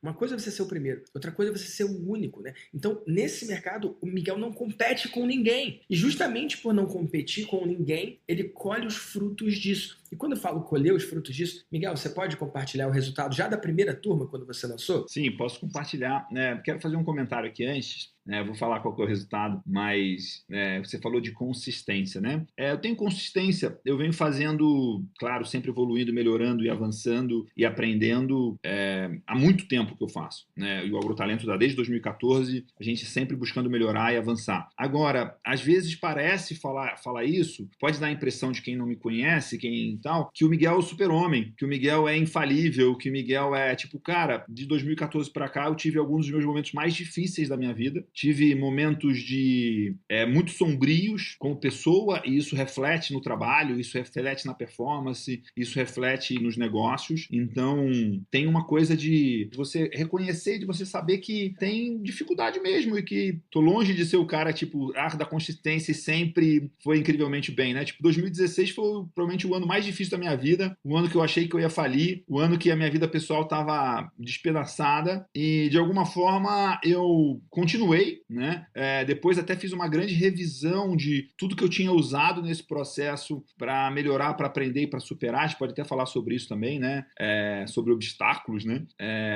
Uma coisa é você ser o primeiro, outra coisa é você ser o único, né? Então, nesse mercado, o Miguel não compete com ninguém. E justamente por não competir com ninguém, ele colhe os frutos disso. E quando eu falo colher os frutos disso, Miguel, você pode compartilhar o resultado já da primeira turma, quando você lançou? Sim, posso compartilhar. Quero fazer um comentário aqui antes. Vou falar qual que é o resultado, mas você falou de consistência, né? Eu tenho consistência, eu venho fazendo, claro, sempre evoluindo, melhorando e avançando e aprendendo há muito tempo que eu faço, né? E o Agrotalento dá desde 2014, a gente sempre buscando melhorar e avançar. Agora, às vezes parece falar isso, pode dar a impressão de quem não me conhece, quem tal, que o Miguel é o super-homem, que o Miguel é infalível, que o Miguel é tipo, cara, de 2014 para cá eu tive alguns dos meus momentos mais difíceis da minha vida. Tive momentos muito sombrios como pessoa, e isso reflete no trabalho, isso reflete na performance, isso reflete nos negócios. Então, tem uma coisa de você reconhecer, de você saber que tem dificuldade mesmo e que tô longe de ser o cara, tipo, da consistência e sempre foi incrivelmente bem, né? Tipo, 2016 foi provavelmente o ano mais difícil da minha vida, o ano que eu achei que eu ia falir, o ano que a minha vida pessoal tava despedaçada e, de alguma forma, eu continuei, né? Depois até fiz uma grande revisão de tudo que eu tinha usado nesse processo para melhorar, para aprender e para superar. A gente pode até falar sobre isso também, né? Sobre obstáculos, né?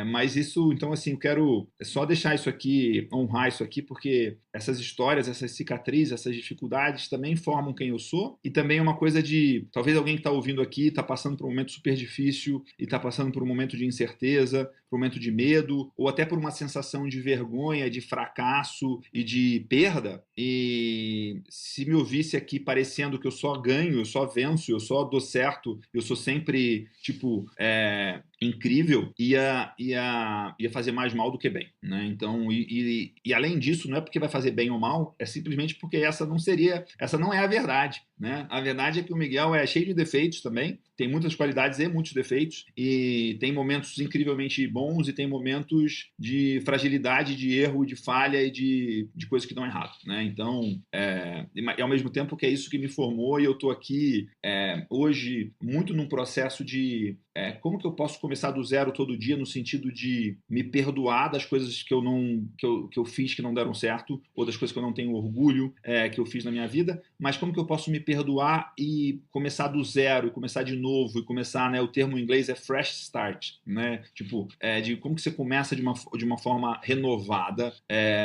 Mas isso, então, assim, eu quero só deixar isso aqui, honrar isso aqui, porque essas histórias, essas cicatrizes, essas dificuldades também formam quem eu sou, e também é uma coisa de, talvez alguém que está ouvindo aqui está passando por um momento super difícil e está passando por um momento de incerteza, por um momento de medo, ou até por uma sensação de vergonha, de fracasso e de perda, e se me ouvisse aqui parecendo que eu só ganho, eu só venço, eu só dou certo, eu sou sempre, tipo, incrível, ia fazer mais mal do que bem, né? Então, e além disso, não é porque vai fazer bem ou mal, é simplesmente porque essa não é a verdade, né? A verdade é que o Miguel é cheio de defeitos também, tem muitas qualidades e muitos defeitos, e tem momentos incrivelmente bons e tem momentos de fragilidade, de erro, de falha e de coisas que dão errado, né? Então, e ao mesmo tempo que é isso que me formou, e eu estou aqui hoje muito num processo de como que eu posso começar do zero todo dia, no sentido de me perdoar das coisas que eu fiz que não deram certo, ou das coisas que eu não tenho orgulho que eu fiz na minha vida, mas como que eu posso me perdoar e começar do zero, e começar de novo, e começar, né, o termo em inglês é fresh start, né, tipo, de como que você começa de uma forma renovada,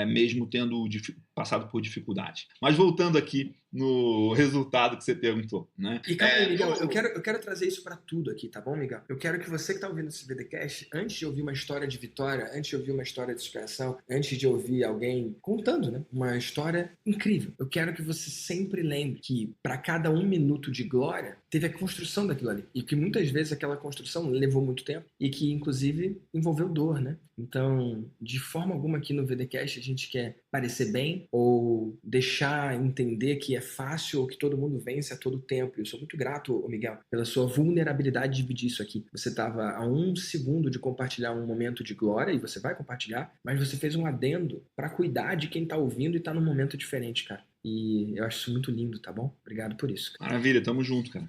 mesmo tendo passado por dificuldade. Mas voltando aqui no resultado que você perguntou, né? E calma aí, Miguel, eu quero trazer isso pra tudo aqui, tá bom, Miguel? Eu quero que você que tá ouvindo esse VDcast, antes de ouvir uma história de vitória, antes de ouvir uma história de superação, antes de ouvir alguém contando, né, uma história incrível, eu quero que você sempre lembre que para cada 1 minuto de glória, teve a construção daquilo ali. E que muitas vezes aquela construção levou muito tempo e que, inclusive, envolveu dor, né? Então, de forma alguma aqui no VDcast a gente quer parecer bem ou deixar entender que é fácil ou que todo mundo vence a todo tempo. Eu sou muito grato, Miguel, pela sua vulnerabilidade de dividir isso aqui. Você estava a 1 segundo de compartilhar um momento de glória, e você vai compartilhar, mas você fez um adendo para cuidar de quem está ouvindo e está num momento diferente, cara. E eu acho isso muito lindo, tá bom? Obrigado por isso. Maravilha, tamo junto, cara.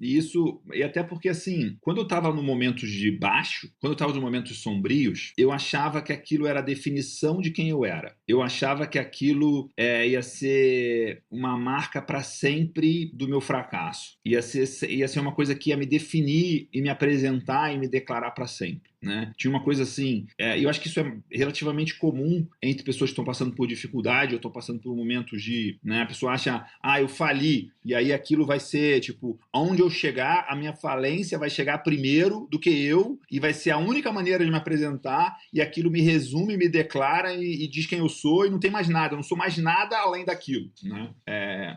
E até porque, assim, quando eu tava no momentos de baixo, quando eu tava nos momentos sombrios, eu achava que aquilo era a definição de quem eu era. Eu achava que aquilo ia ser uma marca para sempre do meu fracasso. Ia ser uma coisa que ia me definir e me apresentar e me declarar para sempre. Né? Tinha uma coisa assim, eu acho que isso é relativamente comum entre pessoas que estão passando por dificuldade ou estão passando por momentos de, né, a pessoa acha, eu fali, e aí aquilo vai ser, tipo, aonde eu chegar, a minha falência vai chegar primeiro do que eu, e vai ser a única maneira de me apresentar, e aquilo me resume, me declara e diz quem eu sou, e não tem mais nada, eu não sou mais nada além daquilo, né?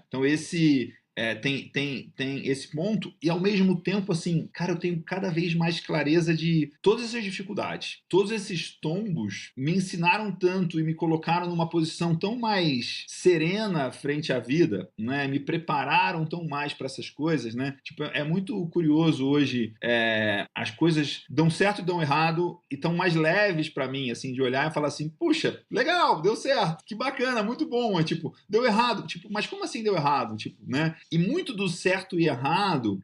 Então tem esse ponto, e ao mesmo tempo, assim, cara, eu tenho cada vez mais clareza de todas essas dificuldades, todos esses tombos me ensinaram tanto e me colocaram numa posição tão mais serena frente à vida, né? Me prepararam tão mais para essas coisas, né? Tipo, é muito curioso hoje, as coisas dão certo e dão errado e estão mais leves para mim, assim, de olhar e falar assim, puxa, legal, deu certo, que bacana, muito bom, tipo, deu errado, tipo, mas como assim deu errado, tipo, né? E muito do certo e errado,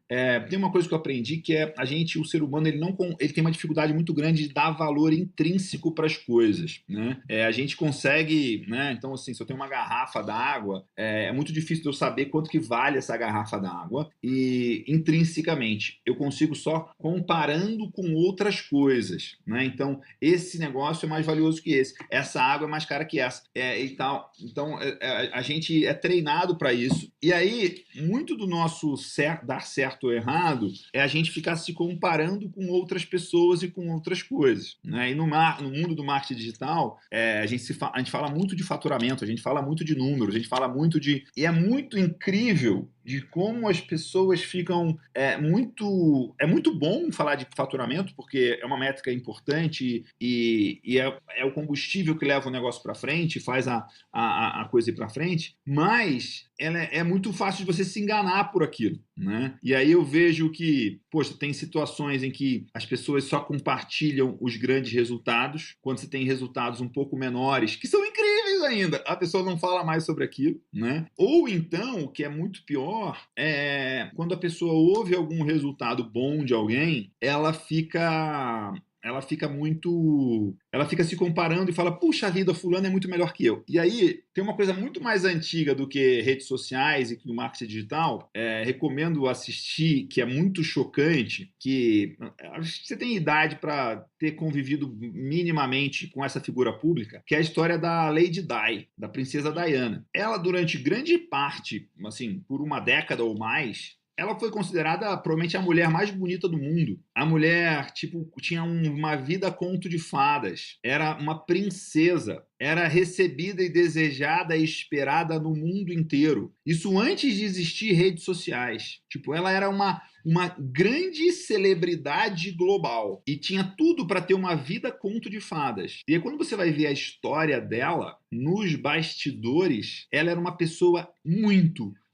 tem uma coisa que eu aprendi que é o ser humano, ele tem uma dificuldade muito grande de dar valor intrínseco para as coisas, né? A gente consegue, né? Então, assim, se eu tenho uma garrafa d'água, é muito difícil de eu saber quanto que vale essa garrafa d'água e intrinsecamente eu consigo só comparando com outras coisas, né? Então, esse negócio é mais valioso que esse, essa água é mais cara que essa, e tal. Então, a gente é treinado para isso. E aí, muito do nosso dar certo ou errado é a gente ficar se comparando com outras pessoas e com outras coisas, né? E no mundo do marketing digital, a gente fala muito de faturamento, a gente fala muito de números, a gente fala muito de... E é muito incrível de como as pessoas ficam... É muito bom falar de faturamento, porque é uma métrica importante e é o combustível que leva o negócio para frente, faz a coisa ir para frente, mas ela é muito fácil de você se enganar por aquilo, né? E aí eu vejo que, poxa, tem situações em que as pessoas só compartilham os grandes resultados, quando você tem resultados um pouco menores, que são incríveis ainda, a pessoa não fala mais sobre aquilo, né? Ou então, o que é muito pior, quando a pessoa ouve algum resultado bom de alguém, ela fica se comparando e fala, puxa vida, fulano é muito melhor que eu. E aí, tem uma coisa muito mais antiga do que redes sociais e que o marketing digital, recomendo assistir, que é muito chocante, que acho que você tem idade para ter convivido minimamente com essa figura pública, que é a história da Lady Di, da princesa Diana. Ela, durante grande parte, assim, por uma década ou mais, ela foi considerada provavelmente a mulher mais bonita do mundo. A mulher, tipo, tinha uma vida conto de fadas. Era uma princesa. Era recebida e desejada e esperada no mundo inteiro. Isso antes de existir redes sociais. Tipo, ela era uma grande celebridade global. E tinha tudo para ter uma vida conto de fadas. E aí, quando você vai ver a história dela, nos bastidores, ela era uma pessoa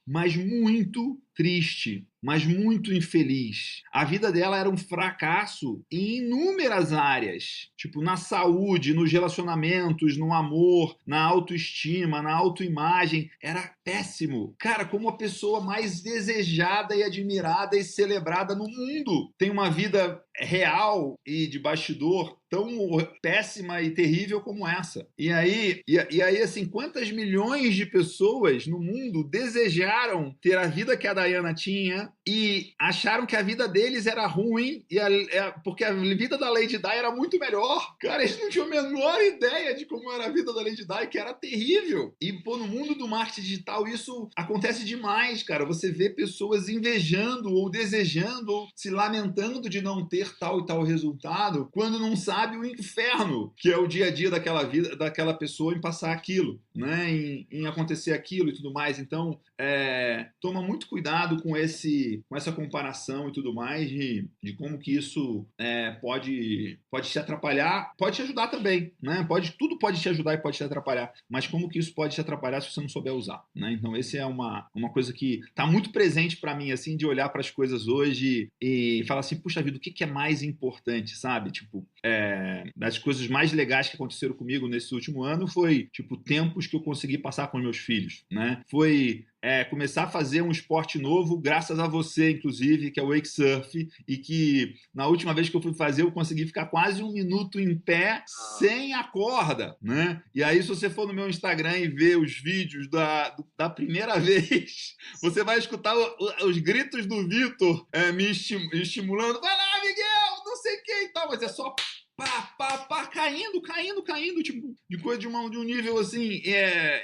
mas muito triste, mas muito infeliz. A vida dela era um fracasso em inúmeras áreas, tipo na saúde, nos relacionamentos, no amor, na autoestima, na autoimagem. Era péssimo. Cara, como a pessoa mais desejada e admirada e celebrada no mundo tem uma vida real e de bastidor tão péssima e terrível como essa. E aí, assim, quantas milhões de pessoas no mundo desejaram ter a vida que a Dayana tinha e acharam que a vida deles era ruim porque a vida da Lady Di era muito melhor. Cara, eles não tinham a menor ideia de como era a vida da Lady Di, que era terrível. E, pô, no mundo do marketing digital isso acontece demais, cara. Você vê pessoas invejando ou desejando ou se lamentando de não ter tal e tal resultado quando não sabe o inferno que é o dia a dia daquela vida, daquela pessoa em passar aquilo, né? Em acontecer aquilo e tudo mais. Então, toma muito cuidado com essa comparação e tudo mais de como que isso pode te atrapalhar, pode te ajudar também, né? Tudo pode te ajudar e pode te atrapalhar, mas como que isso pode te atrapalhar se você não souber usar, né? Então, esse é uma coisa que está muito presente para mim, assim, de olhar para as coisas hoje e falar assim, puxa vida, o que é mais importante, sabe? Tipo, das coisas mais legais que aconteceram comigo nesse último ano foi, tipo, tempos que eu consegui passar com meus filhos, né? Foi começar a fazer um esporte novo, graças a você, inclusive, que é o wake surf, e que na última vez que eu fui fazer, eu consegui ficar quase 1 minuto em pé sem a corda, né? E aí, se você for no meu Instagram e ver os vídeos da primeira vez, você vai escutar os gritos do Vitor me estimulando. Vai lá, Miguel, não sei quem e tal, mas é só caindo, tipo, de coisa de um nível assim,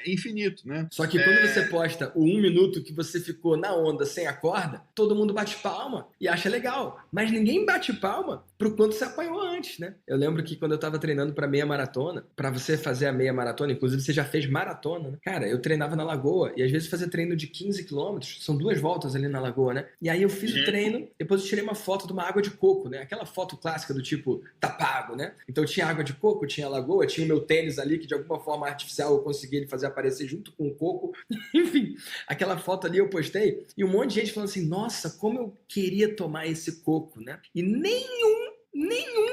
infinito, né? Só que quando você posta o 1 minuto que você ficou na onda sem a corda, todo mundo bate palma e acha legal. Mas ninguém bate palma pro quanto você apanhou antes, né? Eu lembro que quando eu tava treinando pra meia maratona, pra você fazer a meia maratona, inclusive você já fez maratona, né? Cara, eu treinava na Lagoa e às vezes fazia treino de 15 quilômetros, são 2 voltas ali na Lagoa, né? E aí eu fiz o treino, depois eu tirei uma foto de uma água de coco, né? Aquela foto clássica do tipo, tá pago, né? Então tinha água de coco, tinha lagoa, tinha o meu tênis ali, que de alguma forma artificial eu consegui ele fazer aparecer junto com o coco. Enfim, aquela foto ali eu postei e um monte de gente falando assim, nossa, como eu queria tomar esse coco, né? E nenhum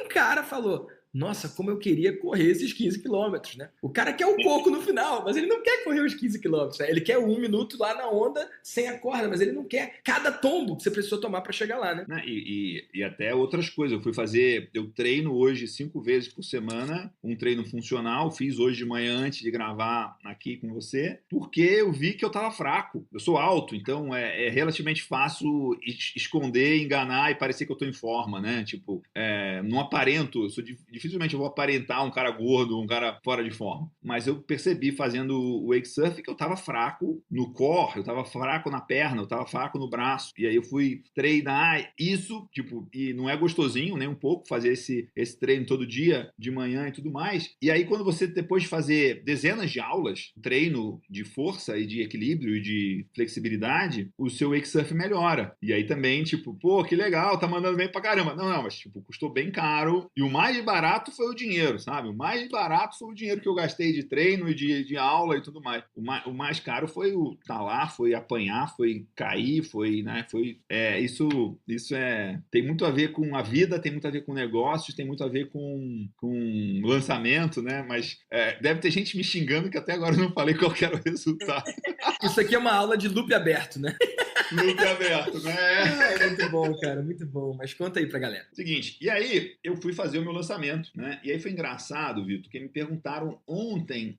cara falou, nossa, como eu queria correr esses 15 quilômetros, né? O cara quer o coco no final, mas ele não quer correr os 15 quilômetros, né? Ele quer 1 minuto lá na onda sem a corda, mas ele não quer cada tombo que você precisou tomar para chegar lá, né? E até outras coisas. Eu treino hoje 5 vezes por semana, um treino funcional, fiz hoje de manhã antes de gravar aqui com você, porque eu vi que eu tava fraco. Eu sou alto, então é relativamente fácil esconder, enganar e parecer que eu tô em forma, né? Tipo, não aparento, dificilmente eu vou aparentar um cara gordo, um cara fora de forma. Mas eu percebi fazendo o wake surf que eu tava fraco no core, eu tava fraco na perna, eu tava fraco no braço. E aí eu fui treinar isso, tipo, e não é gostosinho nem um pouco fazer esse treino todo dia, de manhã e tudo mais. E aí quando você, depois de fazer dezenas de aulas, treino de força e de equilíbrio e de flexibilidade, o seu wake surf melhora. E aí também, tipo, pô, que legal, tá mandando bem pra caramba. Não, mas tipo, custou bem caro. E o mais barato foi o dinheiro, sabe? O mais barato foi o dinheiro que eu gastei de treino e de aula e tudo mais. O mais caro foi o tá lá, foi apanhar, foi cair, foi, né? Isso tem muito a ver com a vida, tem muito a ver com negócios, tem muito a ver com lançamento, né? Mas deve ter gente me xingando que até agora eu não falei qual que era o resultado. Isso aqui é uma aula de loop aberto, né? Loop aberto, né? Muito bom, cara, muito bom. Mas conta aí pra galera. Seguinte, e aí eu fui fazer o meu lançamento, né? E aí foi engraçado, Vitor, que me perguntaram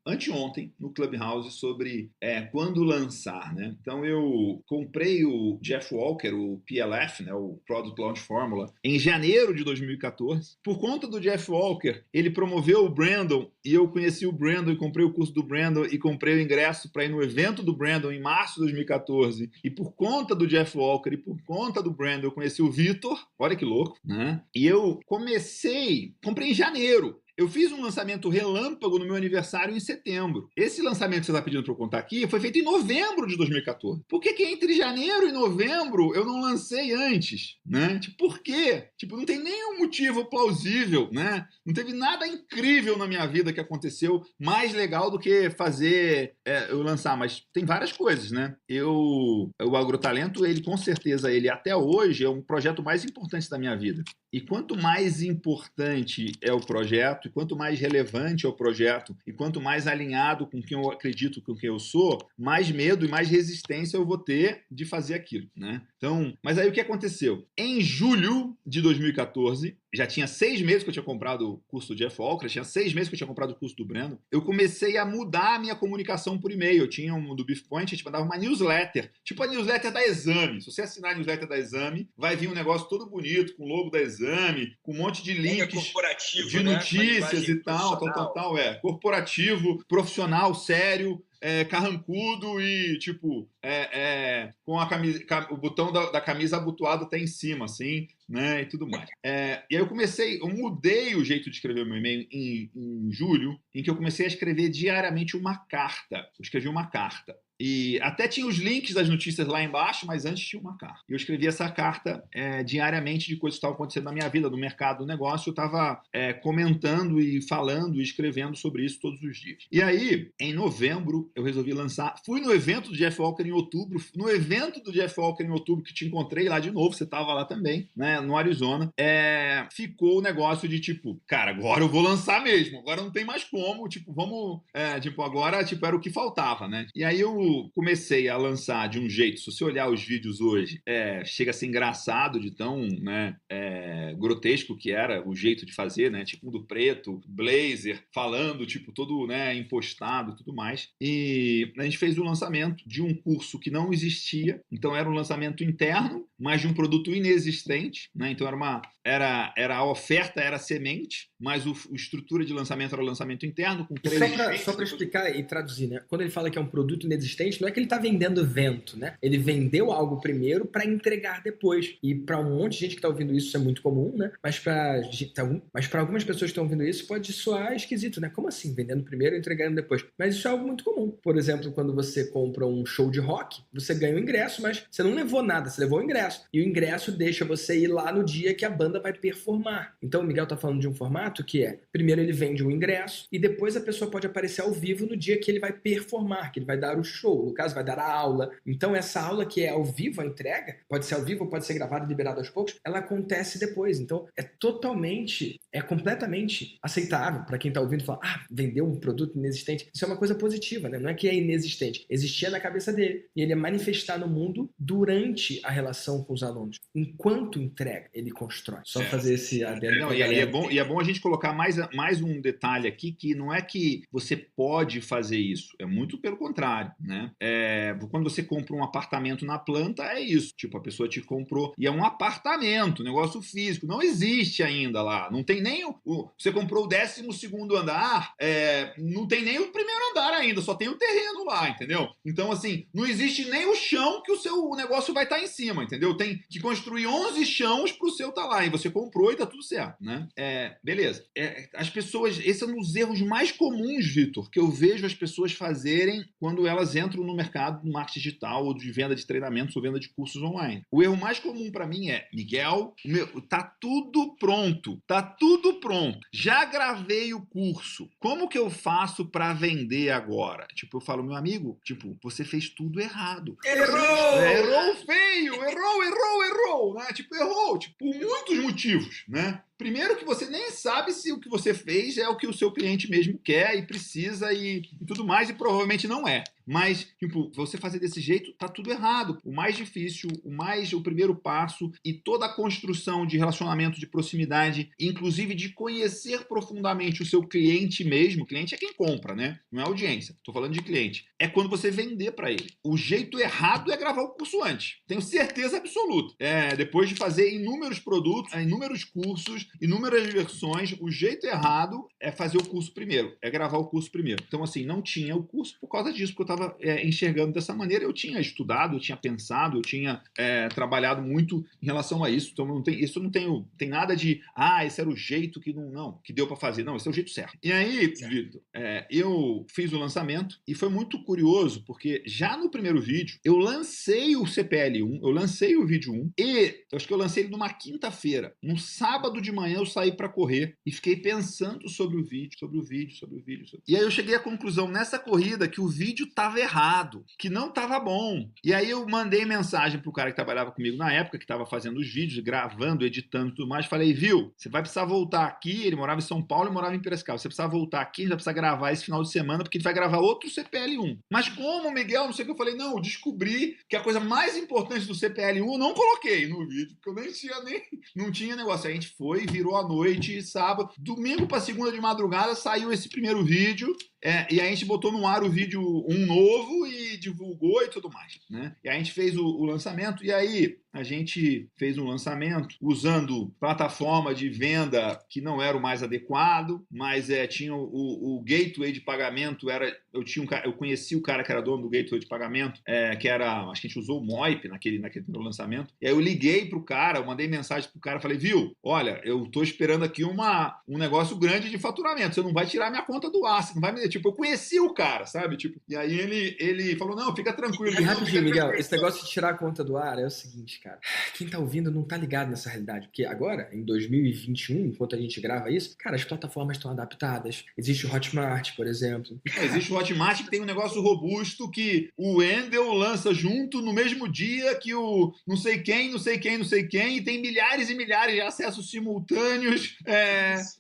anteontem, no Clubhouse, sobre quando lançar, né? Então eu comprei o Jeff Walker, o PLF, né? O Product Launch Formula, em janeiro de 2014. Por conta do Jeff Walker, ele promoveu o Brandon e eu conheci o Brandon e comprei o curso do Brandon e comprei o ingresso para ir no evento do Brandon em março de 2014. E por conta do Jeff Walker e por conta do Brandon, eu conheci o Vitor. Olha que louco, né? E eu comprei em janeiro. Eu fiz um lançamento relâmpago no meu aniversário em setembro. Esse lançamento que você está pedindo para eu contar aqui foi feito em novembro de 2014. Por que entre janeiro e novembro eu não lancei antes? Né? Tipo, por quê? Tipo, não tem nenhum motivo plausível, né? Não teve nada incrível na minha vida que aconteceu mais legal do que fazer eu lançar. Mas tem várias coisas, né? O Agrotalento, ele com certeza, ele até hoje é um projeto mais importante da minha vida. E quanto mais importante é o projeto, e quanto mais relevante é o projeto, e quanto mais alinhado com quem eu acredito, com quem eu sou, mais medo e mais resistência eu vou ter de fazer aquilo, né? Então, mas aí o que aconteceu? Em julho de 2014, já tinha 6 meses que eu tinha comprado o curso do Jeff Walker, tinha 6 meses que eu tinha comprado o curso do Brandon, eu comecei a mudar a minha comunicação por e-mail. Eu tinha um do Beef Point, a gente mandava uma newsletter, tipo a newsletter da Exame. Se você assinar a newsletter da Exame, vai vir um negócio todo bonito, com o logo da Exame, com um monte de links de notícias, né? E tal, corporativo, profissional, sério, carrancudo e, tipo, com a camisa, o botão da camisa abotoado até em cima, assim, né, e tudo mais. E aí eu mudei o jeito de escrever o meu e-mail em julho, em que eu comecei a escrever diariamente uma carta. Eu escrevi uma carta. E até tinha os links das notícias lá embaixo, mas antes tinha uma carta. Eu escrevi essa carta diariamente de coisas que estavam acontecendo na minha vida, no mercado, no negócio. Eu estava comentando e falando e escrevendo sobre isso todos os dias. E aí, em novembro, eu resolvi lançar. Fui no evento do Jeff Walker em outubro. No evento do Jeff Walker em outubro, que te encontrei lá de novo, você estava lá também, né, no Arizona. Ficou o negócio de tipo, cara, agora eu vou lançar mesmo. Agora não tem mais como. Tipo, vamos. Agora tipo, era o que faltava, né? E aí eu comecei a lançar de um jeito, se você olhar os vídeos hoje, chega a ser engraçado de tão, né, grotesco que era o jeito de fazer, né, tipo um do preto, blazer, falando, tipo, todo, né, impostado e tudo mais. E a gente fez o lançamento de um curso que não existia, então era um lançamento interno, mas de um produto inexistente, né, então era a oferta, era a semente, mas a estrutura de lançamento era o lançamento interno, com 3 Só para explicar e traduzir, né? Quando ele fala que é um produto inexistente, não é que ele está vendendo vento, né? Ele vendeu algo primeiro para entregar depois. E para um monte de gente que está ouvindo isso é muito comum, né? Mas para algumas pessoas que estão ouvindo isso pode soar esquisito, né? Como assim? Vendendo primeiro e entregando depois? Mas isso é algo muito comum. Por exemplo, quando você compra um show de rock, você ganha o ingresso, mas você não levou nada, você levou o ingresso. E o ingresso deixa você ir lá no dia que a banda vai performar. Então o Miguel está falando de um formato que primeiro ele vende o ingresso e depois a pessoa pode aparecer ao vivo no dia que ele vai performar, que ele vai dar o show, no caso vai dar a aula. Então essa aula que é ao vivo, a entrega, pode ser ao vivo, pode ser gravada e liberada aos poucos, ela acontece depois. Então completamente aceitável para quem está ouvindo e falar, vendeu um produto inexistente. Isso é uma coisa positiva, né? Não é que é inexistente, existia na cabeça dele e ele é manifestar no mundo durante a relação com os alunos. Enquanto entrega, ele constrói. Só fazer esse adendo. E é bom a gente colocar mais um detalhe aqui, que não é que você pode fazer isso, é muito pelo contrário, né? Quando você compra um apartamento na planta, é isso. Tipo, a pessoa te comprou e é um apartamento, negócio físico, não existe ainda lá. Não tem nem você comprou o 12º andar, não tem nem o primeiro andar ainda, só tem o terreno lá, entendeu? Então, assim, não existe nem o chão que o seu negócio vai estar em cima, entendeu? Tem que construir 11 chãos pro seu estar lá, e você comprou e tá tudo certo, né? Beleza. As pessoas, esse é um dos erros mais comuns, Vitor, que eu vejo as pessoas fazerem quando elas entram no mercado do marketing digital ou de venda de treinamentos ou venda de cursos online. O erro mais comum para mim é, Miguel, tá tudo pronto, já gravei o curso, como que eu faço para vender agora? Tipo, eu falo, meu amigo, tipo, você fez tudo errado. Errou feio, errou, né? Tipo, errou, tipo, por muitos motivos, né? Primeiro que você nem sabe se o que você fez é o que o seu cliente mesmo quer e precisa e tudo mais, e provavelmente não é. Mas, tipo, você fazer desse jeito, tá tudo errado. O mais difícil, o primeiro passo e toda a construção de relacionamento de proximidade, inclusive de conhecer profundamente o seu cliente mesmo. O cliente é quem compra, né? Não é audiência. Tô falando de cliente. É quando você vender para ele. O jeito errado é gravar o curso antes. Tenho certeza absoluta. Depois de fazer inúmeros produtos, inúmeros cursos, inúmeras versões, o jeito errado é fazer o curso primeiro, é gravar o curso primeiro. Então, assim, não tinha o curso por causa disso, porque eu estava enxergando dessa maneira. Eu tinha estudado, eu tinha pensado, eu tinha trabalhado muito em relação a isso. Então, tem nada de, esse era o jeito que que deu para fazer. Não, esse é o jeito certo. E aí, Vitor, eu fiz o lançamento e foi muito curioso, porque já no primeiro vídeo, eu lancei o CPL1, eu lancei o vídeo 1 e eu acho que eu lancei ele numa quinta-feira. No sábado de manhã eu saí para correr e fiquei pensando sobre o vídeo. E aí eu cheguei à conclusão nessa corrida que o vídeo estava errado, que não estava bom. E aí eu mandei mensagem pro cara que trabalhava comigo na época, que estava fazendo os vídeos, gravando, editando e tudo mais. Falei, viu, você vai precisar voltar aqui. Ele morava em São Paulo e morava em Piracicaba. Você precisa voltar aqui, a gente vai precisar gravar esse final de semana, porque a gente vai gravar outro CPL1. Mas como, Miguel? Não sei o que. Eu falei, não, eu descobri que a coisa mais importante do CPL1 eu não coloquei no vídeo, porque eu não tinha negócio. Aí a gente foi foi, virou a noite, sábado. Domingo para segunda de madrugada saiu esse primeiro vídeo. E a gente botou no ar o vídeo novo e divulgou e tudo mais, né? E a gente fez o lançamento, e aí a gente fez um lançamento usando plataforma de venda que não era o mais adequado, mas tinha o gateway de pagamento, eu conheci o cara que era dono do gateway de pagamento, que era, acho que a gente usou o Moip naquele primeiro lançamento, e aí eu liguei pro cara, eu mandei mensagem pro cara, falei, viu, olha, eu tô esperando aqui um negócio grande de faturamento, você não vai tirar minha conta do ar, você não vai me... Tipo, eu conheci o cara, sabe? Tipo, e aí ele falou, não, fica tranquilo. E rapidinho, Miguel, esse negócio de tirar a conta do ar é o seguinte, cara. Quem tá ouvindo não tá ligado nessa realidade. Porque agora, em 2021, enquanto a gente grava isso, cara, as plataformas estão adaptadas. Existe o Hotmart, por exemplo. Existe o Hotmart que tem um negócio robusto que o Wendel lança junto no mesmo dia que o não sei quem, e tem milhares e milhares de acessos simultâneos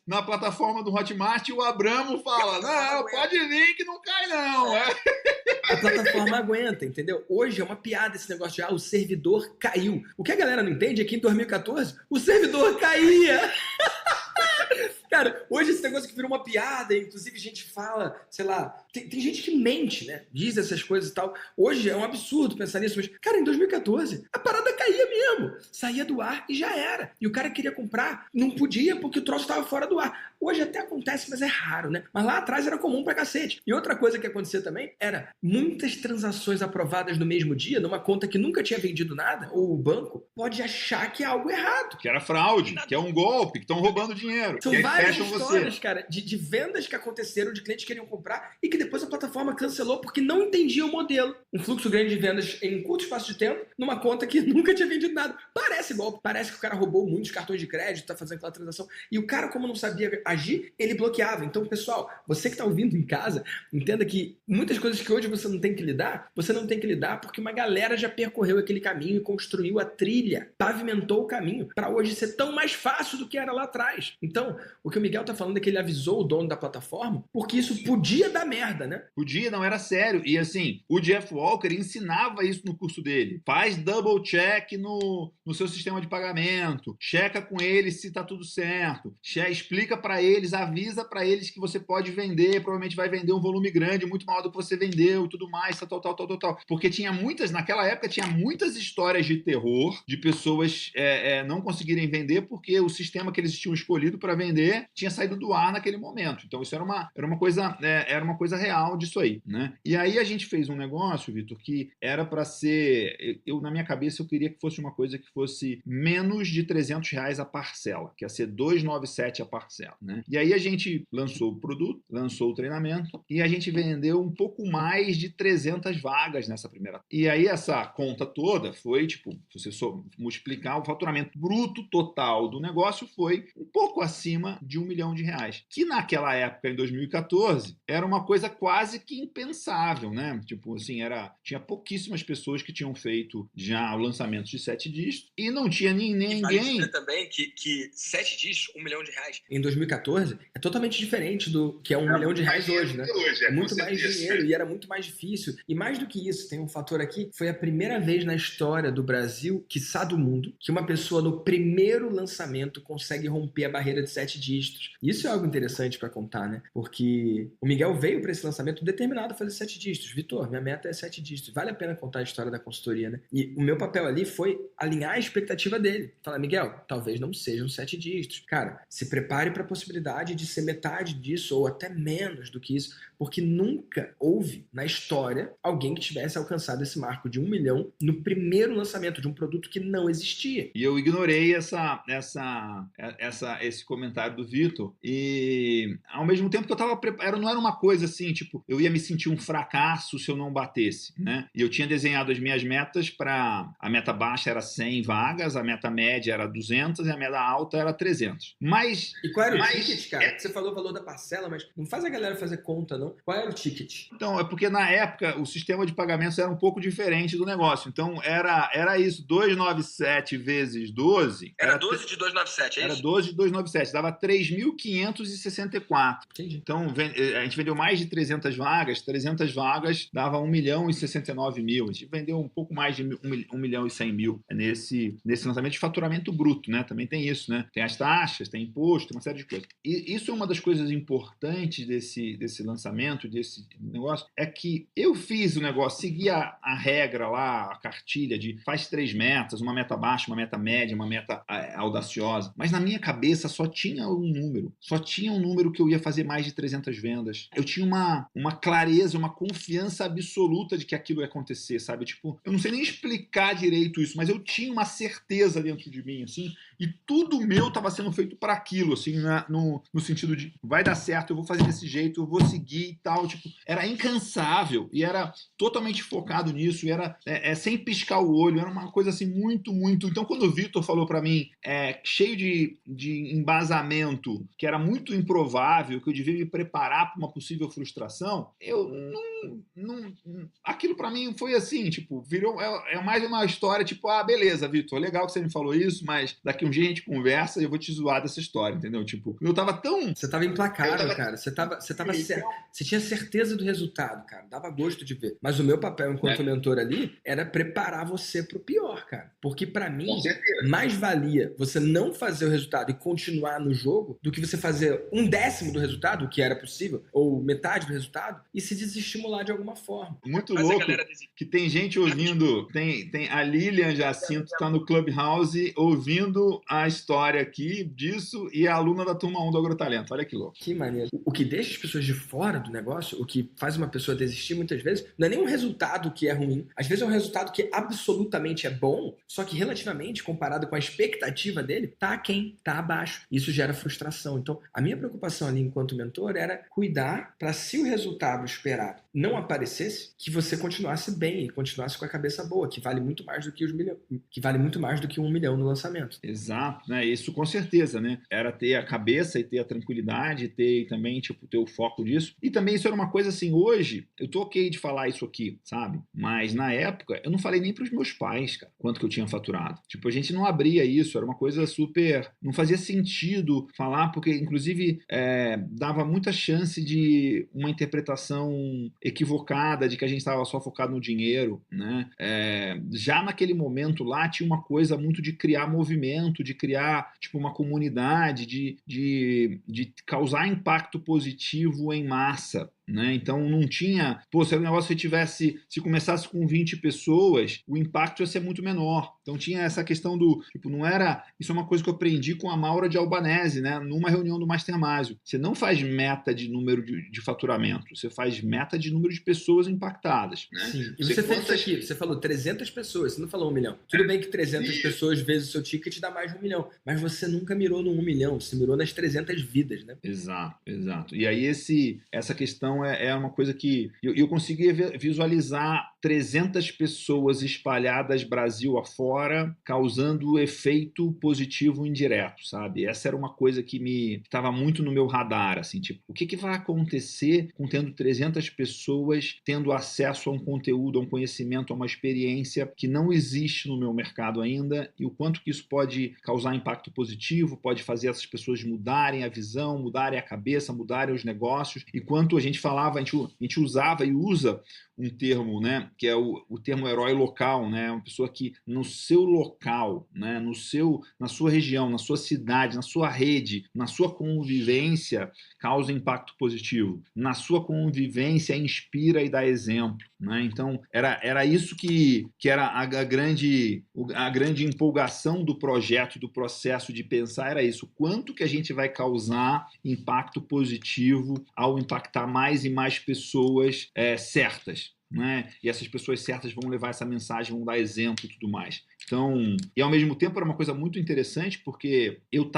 na plataforma do Hotmart, e o Abramo fala, não, pode vir que não cai não. A plataforma aguenta, entendeu? Hoje é uma piada esse negócio de o servidor caiu. O que a galera não entende é que em 2014 o servidor caía. Cara, hoje esse negócio que virou uma piada, inclusive gente fala, sei lá, tem gente que mente, né? Diz essas coisas e tal. Hoje é um absurdo pensar nisso, mas, cara, em 2014 a parada caía mesmo. Saía do ar e já era. E o cara queria comprar, não podia porque o troço estava fora do ar. Hoje até acontece, mas é raro, né? Mas lá atrás era comum pra cacete. E outra coisa que acontecia também era muitas transações aprovadas no mesmo dia, numa conta que nunca tinha vendido nada, ou o banco pode achar que é algo errado. Que era fraude, que é um golpe, que estão roubando dinheiro. São várias histórias, cara, de vendas que aconteceram, de clientes que queriam comprar e que depois a plataforma cancelou porque não entendia o modelo. Um fluxo grande de vendas em curto espaço de tempo, numa conta que nunca tinha vendido nada. Parece golpe, parece que o cara roubou muitos cartões de crédito, tá fazendo aquela transação. E o cara, como não sabia agir, ele bloqueava. Então, pessoal, você que tá ouvindo em casa, entenda que muitas coisas que hoje você não tem que lidar, você não tem que lidar porque uma galera já percorreu aquele caminho e construiu a trilha, pavimentou o caminho para hoje ser tão mais fácil do que era lá atrás. Então, o que o Miguel tá falando é que ele avisou o dono da plataforma porque isso podia dar merda, né? Podia, não era sério. E assim, o Jeff Walker ensinava isso no curso dele. Faz double check no seu sistema de pagamento, checa com eles se tá tudo certo, explica para eles, avisa para eles que você pode vender, provavelmente vai vender um volume grande, muito maior do que você vendeu e tudo mais, tal. Porque naquela época tinha muitas histórias de terror, de pessoas não conseguirem vender porque o sistema que eles tinham escolhido para vender tinha saído do ar naquele momento. Então isso era uma coisa real disso aí, né? E aí a gente fez um negócio, Vitor, que era para ser, na minha cabeça eu queria que fosse uma coisa que fosse menos de R$300 a parcela, que ia ser 297 a parcela, né? E aí a gente lançou o produto, lançou o treinamento e a gente vendeu um pouco mais de 300 vagas nessa primeira. E aí essa conta toda foi, tipo, se você multiplicar o faturamento bruto total do negócio foi um pouco acima de R$1 milhão, que naquela época, em 2014, era uma coisa quase que impensável, né? Tipo assim, tinha pouquíssimas pessoas que tinham feito já o lançamento de 7 dígitos e não tinha ninguém... E vale dizer também que 7 dígitos, R$1 milhão. Em 2014, é totalmente diferente do que é R$1 milhão hoje, né? É muito mais dinheiro e era muito mais difícil. E mais do que isso, tem um fator aqui, foi a primeira vez na história do Brasil, quiçá do mundo, que uma pessoa no primeiro lançamento consegue romper a barreira de 7 dígitos. Isso é algo interessante para contar, né? Porque o Miguel veio para esse lançamento determinado a fazer 7 dígitos. Vitor, minha meta é 7 dígitos. Vale a pena contar a história da consultoria, né? E o meu papel ali foi alinhar a expectativa dele. Falar, Miguel, talvez não sejam 7 dígitos. Cara, se prepare para a possibilidade de ser metade disso ou até menos do que isso, porque nunca houve na história alguém que tivesse alcançado esse marco de 1 milhão no primeiro lançamento de um produto que não existia. E eu ignorei esse comentário do Vitor e ao mesmo tempo que eu estava preparado, não era uma coisa assim, tipo, eu ia me sentir um fracasso se eu não batesse, né? E eu tinha desenhado as minhas metas a meta baixa era 100 vagas, a meta média era 200 e a meta alta era 300. E qual era o ticket, cara? Você falou o valor da parcela, mas não faz a galera fazer conta, não? Qual era o ticket? Então, é porque na época o sistema de pagamentos era um pouco diferente do negócio. Então, era isso, 297 vezes 12... Era 12 de 297, é isso? Era 12 de 297, dava 3.564. Entendi. Então, a gente vendeu mais de 300 vagas dava 1 milhão e 69 mil. A gente vendeu um pouco mais de 1 milhão e 100 mil nesse lançamento de faturamento bruto, né? Também tem isso, né? Tem as taxas, tem imposto, tem uma série de coisas. E isso é uma das coisas importantes desse lançamento, desse negócio, é que eu fiz o negócio, segui a regra lá, a cartilha de faz 3 metas, uma meta baixa, uma meta média, uma meta audaciosa, mas na minha cabeça só tinha um número que eu ia fazer mais de 300 vendas. Eu tinha uma clareza, uma confiança absoluta de que aquilo ia acontecer, sabe? Tipo, eu não sei nem explicar direito isso, mas eu tinha uma certeza dentro de mim, assim, e tudo meu estava sendo feito para aquilo, assim, no sentido de vai dar certo, eu vou fazer desse jeito, eu vou seguir e tal, tipo, era incansável e era totalmente focado nisso, e era sem piscar o olho, era uma coisa assim muito, muito. Então, quando o Vitor falou para mim, cheio de embasamento, que era muito improvável, que eu devia me preparar para uma possível frustração, eu não aquilo para mim foi assim, tipo, virou mais uma história, tipo, beleza, Vitor, legal que você me falou isso, mas daqui um dia a gente conversa e eu vou te zoar dessa história, entendeu? Tipo, eu tava tão... Você tava implacável, cara. Você tinha certeza do resultado, cara. Dava gosto de ver. Mas o meu papel enquanto mentor ali era preparar você pro pior, cara. Porque pra mim, mais valia você não fazer o resultado e continuar no jogo do que você fazer 1/10 do resultado, o que era possível, ou metade do resultado, e se desestimular de alguma forma. Muito louco que tem gente ouvindo, tem a Lilian Jacinto tá no Clubhouse ouvindo a história aqui disso e é aluna da turma 1 do Agrotalento. Olha que louco. Que maneiro. O que deixa as pessoas de fora do negócio, o que faz uma pessoa desistir muitas vezes, não é nem um resultado que é ruim. Às vezes é um resultado que absolutamente é bom, só que relativamente, comparado com a expectativa dele, tá aquém, tá abaixo. Isso gera frustração. Então, a minha preocupação ali enquanto mentor era cuidar para, se o resultado esperado não aparecesse, que você continuasse bem e continuasse com a cabeça boa, que vale muito mais do que $1 milhão no lançamento. Exato, né? Isso com certeza, né? Era ter a cabeça e ter a tranquilidade, ter também, tipo, ter o foco disso. E também isso era uma coisa assim, hoje, eu tô ok de falar isso aqui, sabe? Mas na época, eu não falei nem pros meus pais, cara, quanto que eu tinha faturado. Tipo, a gente não abria isso, era uma coisa super... Não fazia sentido falar, porque, inclusive, dava muita chance de uma interpretação equivocada, de que a gente estava só focado no dinheiro, né? Já naquele momento lá, tinha uma coisa muito de criar movimento, de criar, tipo, uma comunidade, de causar impacto positivo em massa, né? Então não tinha, se o negócio se começasse com 20 pessoas, o impacto ia ser muito menor. Então tinha essa questão do, tipo, não era, isso é uma coisa que eu aprendi com a Maura de Albanese, né? Numa reunião do Mastermásio. Você não faz meta de número de faturamento, você faz meta de número de pessoas impactadas, né? Sim. E você fez isso aqui, você falou 300 pessoas, você não falou 1 milhão. Tudo bem que 300 pessoas vezes o seu ticket dá mais de 1 milhão, mas você nunca mirou no 1 milhão, você mirou nas 300 vidas, né? Exato. E aí essa questão é uma coisa que eu conseguia visualizar 300 pessoas espalhadas Brasil afora, causando efeito positivo indireto, sabe? Essa era uma coisa que estava muito no meu radar, assim, tipo, o que vai acontecer com tendo 300 pessoas tendo acesso a um conteúdo, a um conhecimento, a uma experiência que não existe no meu mercado ainda, e o quanto que isso pode causar impacto positivo, pode fazer essas pessoas mudarem a visão, mudarem a cabeça, mudarem os negócios, e quanto a gente falava, a gente usava e usa um termo, né, que é o termo herói local, né, uma pessoa que no seu local, né, na sua região, na sua cidade, na sua rede, na sua convivência, causa impacto positivo. Na sua convivência, inspira e dá exemplo, né? Então, era isso que era a grande empolgação do projeto, do processo de pensar, era isso. Quanto que a gente vai causar impacto positivo ao impactar mais e mais pessoas certas, né? E essas pessoas certas vão levar essa mensagem, vão dar exemplo e tudo mais. Então, e ao mesmo tempo era uma coisa muito interessante, porque eu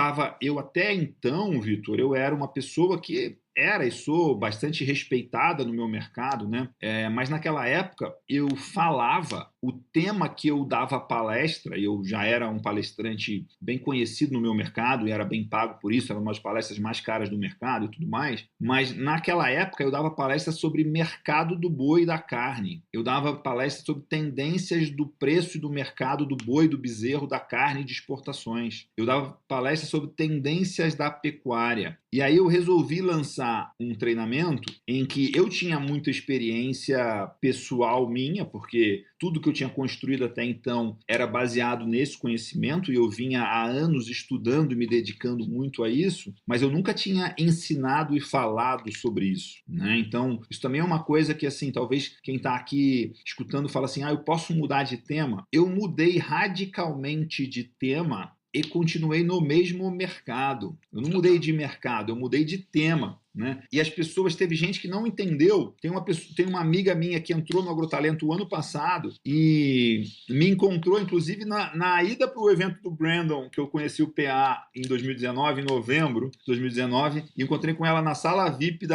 até então, Vitor, eu era uma pessoa que era e sou bastante respeitada no meu mercado, né? Mas naquela época eu falava o tema que eu dava palestra, eu já era um palestrante bem conhecido no meu mercado e era bem pago por isso, eram uma das palestras mais caras do mercado e tudo mais, mas naquela época eu dava palestra sobre mercado do boi e da carne, eu dava palestra sobre tendências do preço e do mercado do boi, do bezerro, da carne e de exportações, eu dava palestra sobre tendências da pecuária, e aí eu resolvi lançar um treinamento em que eu tinha muita experiência pessoal minha, porque tudo que eu tinha construído até então era baseado nesse conhecimento, e eu vinha há anos estudando e me dedicando muito a isso, mas eu nunca tinha ensinado e falado sobre isso, né? Então, isso também é uma coisa que, assim, talvez quem está aqui escutando fala assim, eu posso mudar de tema. Eu mudei radicalmente de tema e continuei no mesmo mercado. Eu não mudei de mercado, eu mudei de tema. Né? E as pessoas, teve gente que não entendeu. Tem uma amiga minha que entrou no Agrotalento o ano passado e me encontrou, inclusive, na ida para o evento do Brandon, que eu conheci o PA em 2019, em novembro de 2019, e encontrei com ela na sala VIP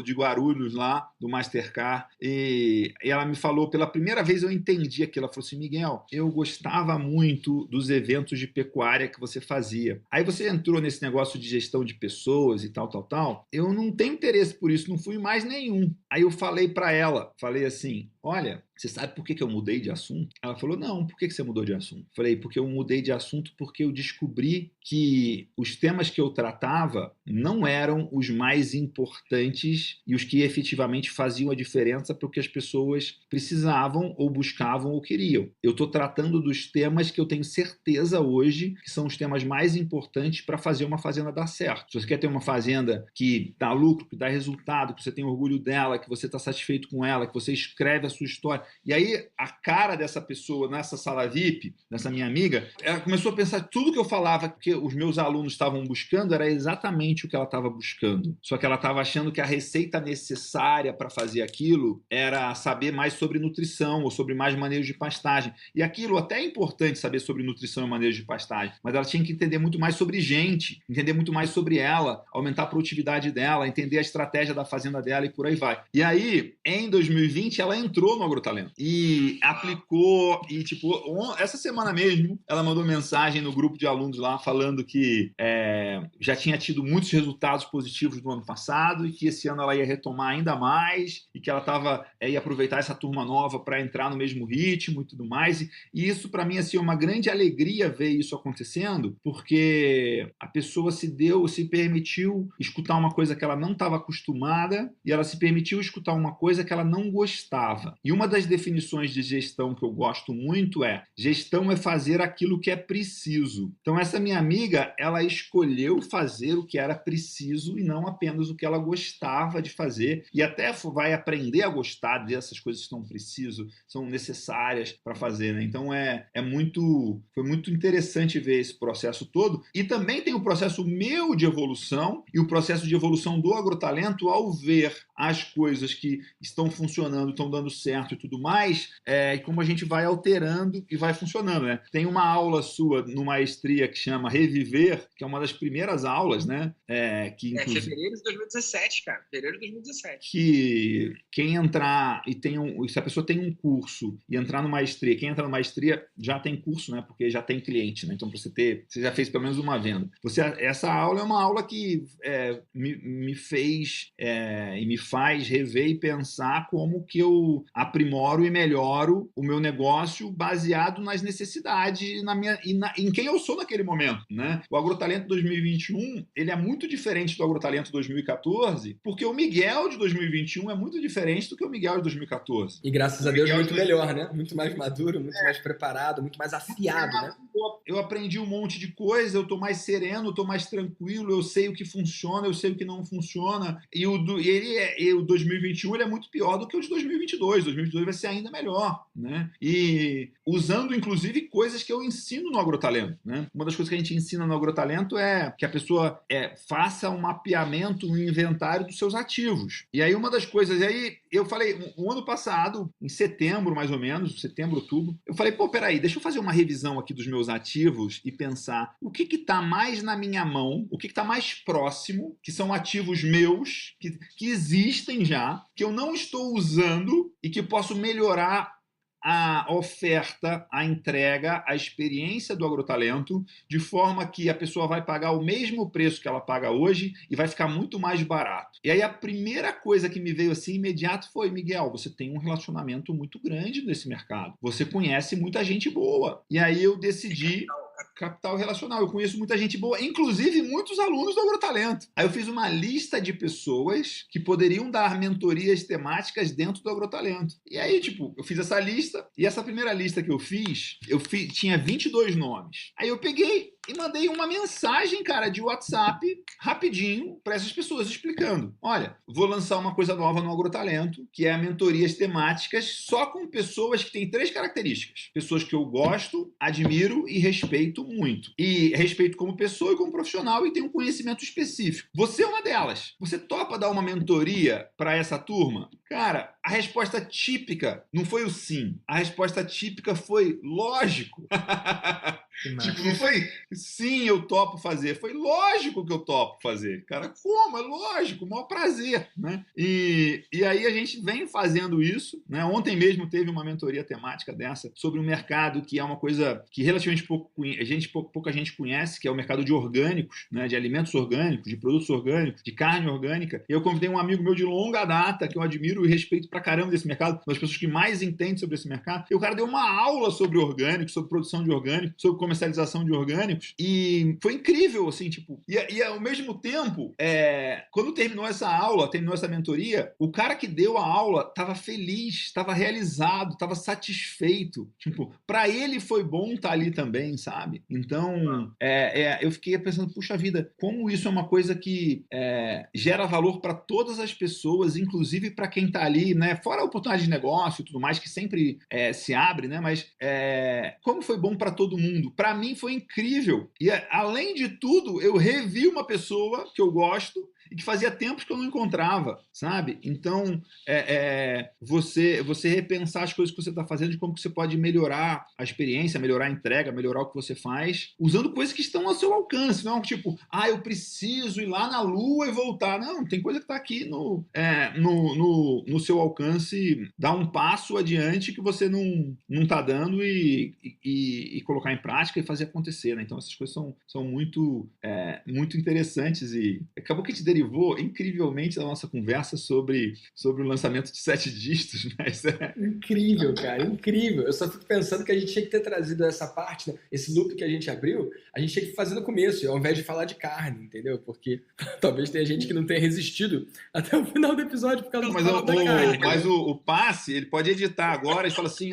de Guarulhos, lá, do Mastercard, e ela me falou, pela primeira vez eu entendi aquilo. Ela falou assim, Miguel, eu gostava muito dos eventos de pecuária que você fazia. Aí você entrou nesse negócio de gestão de pessoas e tal. Eu não tenho interesse por isso, não fui mais nenhum. Aí eu falei para ela, falei assim, olha, você sabe por que eu mudei de assunto? Ela falou, não, por que você mudou de assunto? Falei, porque eu mudei de assunto porque eu descobri que os temas que eu tratava não eram os mais importantes e os que efetivamente faziam a diferença para o que as pessoas precisavam ou buscavam ou queriam. Eu estou tratando dos temas que eu tenho certeza hoje que são os temas mais importantes para fazer uma fazenda dar certo. Se você quer ter uma fazenda que dá lucro, que dá resultado, que você tem orgulho dela, que você está satisfeito com ela, que você escreve a sua história. E aí, a cara dessa pessoa nessa sala VIP, dessa minha amiga, ela começou a pensar tudo que eu falava que os meus alunos estavam buscando era exatamente o que ela estava buscando. Só que ela estava achando que a receita necessária para fazer aquilo era saber mais sobre nutrição ou sobre mais manejos de pastagem. E aquilo até é importante saber sobre nutrição e manejo de pastagem, mas ela tinha que entender muito mais sobre gente, entender muito mais sobre ela, aumentar a produtividade dela, entender a estratégia da fazenda dela e por aí vai. E aí, em 2020, ela entrou no Agrotalento e aplicou e, essa semana mesmo, ela mandou mensagem no grupo de alunos lá falando que já tinha tido muitos resultados positivos no ano passado e que esse ano ela ia retomar ainda mais e que ela ia aproveitar essa turma nova para entrar no mesmo ritmo e tudo mais. E isso, para mim, assim, é uma grande alegria ver isso acontecendo, porque a pessoa se permitiu escutar uma coisa que ela não estava acostumada e ela se permitiu escutar uma coisa que ela não gostava. E uma das definições de gestão que eu gosto muito é: gestão é fazer aquilo que é preciso. Então, essa minha amiga, ela escolheu fazer o que era preciso e não apenas o que ela gostava de fazer, e até vai aprender a gostar dessas coisas que são necessárias para fazer, né? Então, foi muito interessante ver esse processo todo. E também tem o processo meu de evolução e o processo de evolução do Agrotalento ao ver as coisas que estão funcionando, estão dando certo e tudo mais, e como a gente vai alterando e vai funcionando, né? Tem uma aula sua no Maestria que chama Reviver, que é uma das primeiras aulas, né? Fevereiro de 2017, cara. Fevereiro de 2017. Que quem entrar se a pessoa tem um curso e entrar no Maestria, quem entra no Maestria já tem curso, né? Porque já tem cliente, né? Então, você já fez pelo menos uma venda. Essa aula é uma aula que me fez e me faz rever e pensar como que eu aprimoro e melhoro o meu negócio baseado nas necessidades em quem eu sou naquele momento, né? O Agrotalento 2021, ele é muito diferente do Agrotalento 2014, porque o Miguel de 2021 é muito diferente do que o Miguel de 2014. E graças a Deus muito melhor, né? Muito mais maduro, muito mais preparado, muito mais afiado, né? Eu aprendi um monte de coisa, eu tô mais sereno, eu tô mais tranquilo, eu sei o que funciona, eu sei o que não funciona. E o 2021 ele é muito pior do que o de 2022. 2022 vai ser ainda melhor, né? E usando, inclusive, coisas que eu ensino no Agrotalento, né? Uma das coisas que a gente ensina no Agrotalento é que a pessoa faça um mapeamento, um inventário dos seus ativos. E aí uma das coisas, eu falei, o ano passado, em setembro mais ou menos, setembro, outubro, eu falei, peraí, deixa eu fazer uma revisão aqui dos meus ativos e pensar o que está mais na minha mão, o que está mais próximo, que são ativos meus, que existem já, que eu não estou usando e que posso melhorar a oferta, a entrega, a experiência do Agrotalento, de forma que a pessoa vai pagar o mesmo preço que ela paga hoje e vai ficar muito mais barato. E aí a primeira coisa que me veio assim imediato foi: Miguel, você tem um relacionamento muito grande nesse mercado. Você conhece muita gente boa. E aí eu decidi cara. Capital relacional. Eu conheço muita gente boa, inclusive muitos alunos do Agrotalento. Aí eu fiz uma lista de pessoas que poderiam dar mentorias temáticas dentro do Agrotalento. E aí, tipo, eu fiz essa lista, e essa primeira lista que tinha 22 nomes. Aí eu peguei e mandei uma mensagem, cara, de WhatsApp, rapidinho, para essas pessoas, explicando. Olha, vou lançar uma coisa nova no Agrotalento, que é a mentorias temáticas só com pessoas que têm 3 características. Pessoas que eu gosto, admiro e respeito muito. E respeito como pessoa e como profissional e tenho um conhecimento específico. Você é uma delas. Você topa dar uma mentoria para essa turma? Cara, a resposta típica não foi o sim. A resposta típica foi lógico. Tipo, não foi sim, eu topo fazer. Foi lógico que eu topo fazer. Cara, como? É lógico, o maior prazer, né? E aí a gente vem fazendo isso, né? Ontem mesmo teve uma mentoria temática dessa sobre um mercado que é uma coisa que relativamente pouca gente conhece, que é o mercado de orgânicos, né? De alimentos orgânicos, de produtos orgânicos, de carne orgânica. E eu convidei um amigo meu de longa data, que eu admiro e respeito pra caramba desse mercado, uma das pessoas que mais entende sobre esse mercado. E o cara deu uma aula sobre orgânicos, sobre produção de orgânicos, sobre comercialização de orgânicos, e foi incrível, assim, tipo, e ao mesmo tempo, quando terminou essa mentoria, o cara que deu a aula estava feliz, estava realizado, estava satisfeito, tipo, para ele foi bom estar ali também, sabe? Então, eu fiquei pensando, puxa vida, como isso é uma coisa que gera valor para todas as pessoas, inclusive para quem está ali, né? Fora a oportunidade de negócio e tudo mais, que sempre se abre, né? Mas como foi bom para todo mundo? Para mim foi incrível. E além de tudo, eu revi uma pessoa que eu gosto e que fazia tempos que eu não encontrava, sabe? Então, você repensar as coisas que você está fazendo, de como que você pode melhorar a experiência, melhorar a entrega, melhorar o que você faz, usando coisas que estão ao seu alcance, não tipo, eu preciso ir lá na Lua e voltar. Não, tem coisa que está aqui no seu alcance, dar um passo adiante que você não está dando e colocar em prática e fazer acontecer, né? Então, essas coisas são muito interessantes e acabou que a gente derivou incrivelmente da nossa conversa sobre o lançamento de 7 dígitos, mas Incrível, cara, incrível. Eu só fico pensando que a gente tinha que ter trazido essa parte, né? Esse loop que a gente abriu, a gente tinha que fazer no começo, ao invés de falar de carne, entendeu? Porque talvez tenha gente que não tenha resistido até o final do episódio por causa do falar da carne. Mas o Passe, ele pode editar agora e fala assim,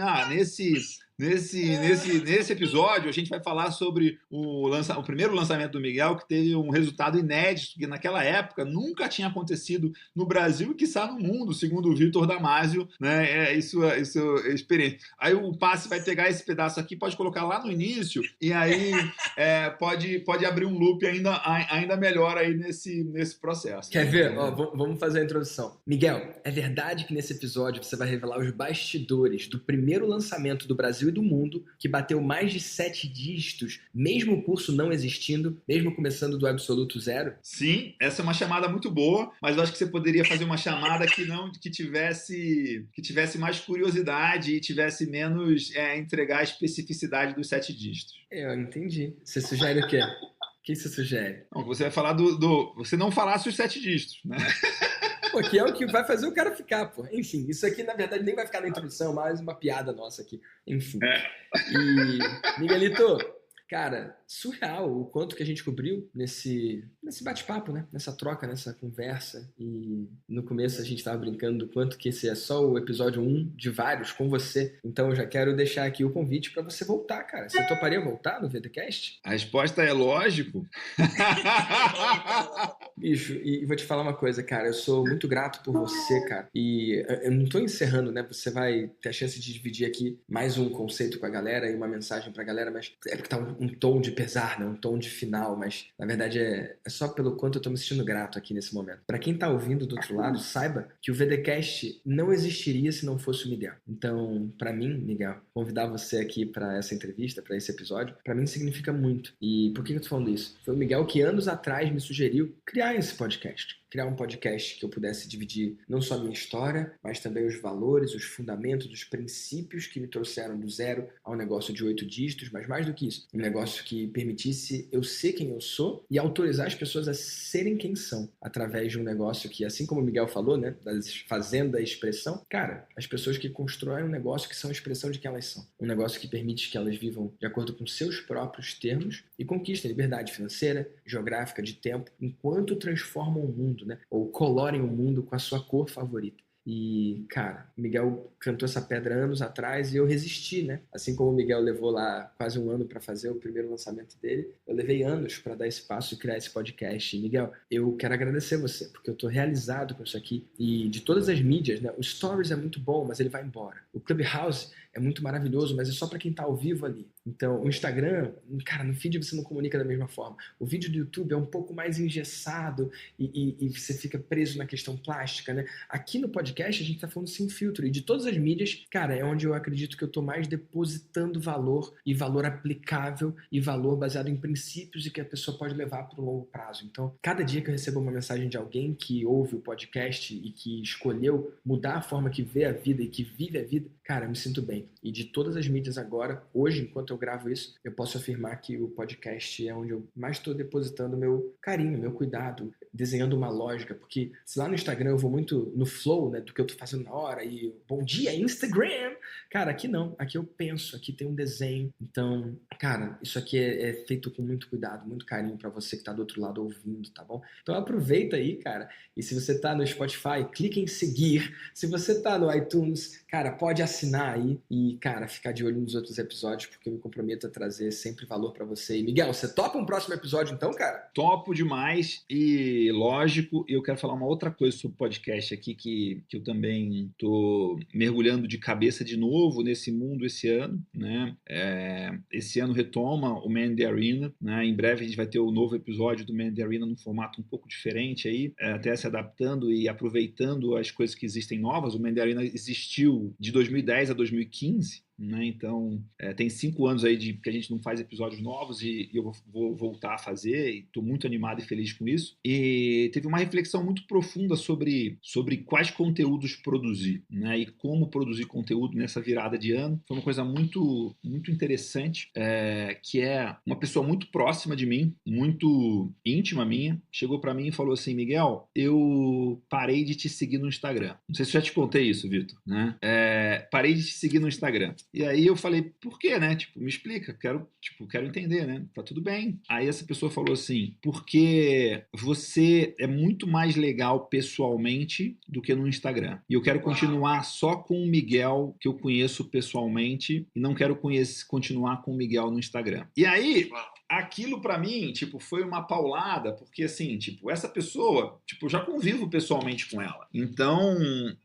nesse episódio a gente vai falar sobre o primeiro lançamento do Miguel, que teve um resultado inédito, que naquela época nunca tinha acontecido no Brasil e quiçá no mundo, segundo o Vitor Damasio, né? Isso é experiência. Aí o Passe vai pegar esse pedaço aqui, pode colocar lá no início, e aí pode abrir um loop ainda melhor aí nesse processo. Quer ver? Vamos fazer a introdução. Miguel, é verdade que nesse episódio você vai revelar os bastidores do primeiro lançamento do Brasil e do mundo, que bateu mais de 7 dígitos, mesmo o curso não existindo, mesmo começando do absoluto zero? Sim, essa é uma chamada muito boa, mas eu acho que você poderia fazer uma chamada que tivesse mais curiosidade e tivesse menos entregar a especificidade dos 7 dígitos. Eu entendi. Você sugere o quê? O que você sugere? Não, você vai falar você não falasse os 7 dígitos, né? Pô, que é o que vai fazer o cara ficar, pô. Enfim, isso aqui, na verdade, nem vai ficar na introdução, mais uma piada nossa aqui. Enfim. E, Miguelito, cara, surreal o quanto que a gente cobriu nesse bate-papo, né? Nessa troca, nessa conversa. E no começo a gente estava brincando do quanto que esse é só o episódio 1 de vários com você. Então eu já quero deixar aqui o convite para você voltar, cara. Você toparia voltar no VDcast? A resposta é lógico. Bicho, e vou te falar uma coisa, cara. Eu sou muito grato por você, cara. E eu não tô encerrando, né? Você vai ter a chance de dividir aqui mais um conceito com a galera e uma mensagem pra galera, mas é porque tá um tom de pesar, né? Um tom de final, mas na verdade é só pelo quanto eu tô me sentindo grato aqui nesse momento. Pra quem tá ouvindo do outro lado, saiba que o VDcast não existiria se não fosse o Miguel. Então, pra mim, Miguel, convidar você aqui pra essa entrevista, pra esse episódio, pra mim significa muito. E por que eu tô falando isso? Foi o Miguel que anos atrás me sugeriu criar esse podcast. criar um podcast que eu pudesse dividir não só a minha história, mas também os valores, os fundamentos, os princípios que me trouxeram do zero ao negócio de 8 dígitos, mas mais do que isso, um negócio que permitisse eu ser quem eu sou e autorizar as pessoas a serem quem são, através de um negócio que, assim como o Miguel falou, né, fazendo a expressão, cara, as pessoas que constroem um negócio que são a expressão de quem elas são. Um negócio que permite que elas vivam de acordo com seus próprios termos e conquistem liberdade financeira, geográfica, de tempo, enquanto transformam o mundo, né, ou colorem o mundo com a sua cor favorita. E, cara, o Miguel cantou essa pedra anos atrás e eu resisti, né? Assim como o Miguel levou lá quase um ano para fazer o primeiro lançamento dele, eu levei anos para dar esse passo e criar esse podcast. E, Miguel, eu quero agradecer você, porque eu tô realizado com isso aqui. E de todas as mídias, né? O Stories é muito bom, mas ele vai embora. O Clubhouse é muito maravilhoso, mas é só para quem tá ao vivo ali. Então, o Instagram, cara, no feed você não comunica da mesma forma. O vídeo do YouTube é um pouco mais engessado e você fica preso na questão plástica, né? Aqui no podcast a gente tá falando sem filtro. E de todas as mídias, cara, é onde eu acredito que eu tô mais depositando valor e valor aplicável e valor baseado em princípios e que a pessoa pode levar para o longo prazo. Então, cada dia que eu recebo uma mensagem de alguém que ouve o podcast e que escolheu mudar a forma que vê a vida e que vive a vida, cara, eu me sinto bem. E de todas as mídias agora, hoje, enquanto eu gravo isso, eu posso afirmar que o podcast é onde eu mais estou depositando meu carinho, meu cuidado, desenhando uma lógica, porque se lá no Instagram eu vou muito no flow, né, do que eu tô fazendo na hora, e bom dia, Instagram! Cara, aqui não, aqui eu penso, aqui tem um desenho. Então, cara, isso aqui é feito com muito cuidado, muito carinho pra você que tá do outro lado ouvindo, tá bom? Então aproveita aí, cara, e se você tá no Spotify, clique em seguir. Se você tá no iTunes, cara, pode assinar aí e, cara, ficar de olho nos outros episódios, porque eu me comprometo a trazer sempre valor pra você. E, Miguel, você topa um próximo episódio então, cara? Topo demais e, lógico, eu quero falar uma outra coisa sobre o podcast aqui que eu também tô mergulhando de cabeça de novo nesse mundo esse ano, né? Esse ano retoma o Man in the Arena, né? Em breve a gente vai ter o novo episódio do Man in the Arena num formato um pouco diferente aí, até se adaptando e aproveitando as coisas que existem novas. O Man in the Arena existiu de 2010 a 2015, né? Então, tem 5 anos aí que a gente não faz episódios novos e eu vou voltar a fazer e estou muito animado e feliz com isso. E teve uma reflexão muito profunda sobre quais conteúdos produzir, né? E como produzir conteúdo nessa virada de ano. Foi uma coisa muito, muito interessante, que é uma pessoa muito próxima de mim, muito íntima minha, chegou para mim e falou assim: Miguel, eu parei de te seguir no Instagram. Não sei se eu já te contei isso, Vitor, né? Parei de te seguir no Instagram. E aí eu falei, por quê, né? Tipo, me explica, quero entender, né? Tá tudo bem. Aí essa pessoa falou assim, porque você é muito mais legal pessoalmente do que no Instagram. E eu quero continuar só com o Miguel que eu conheço pessoalmente e não quero continuar com o Miguel no Instagram. E aí, aquilo pra mim, tipo, foi uma paulada, porque assim, tipo, essa pessoa, tipo, eu já convivo pessoalmente com ela. Então,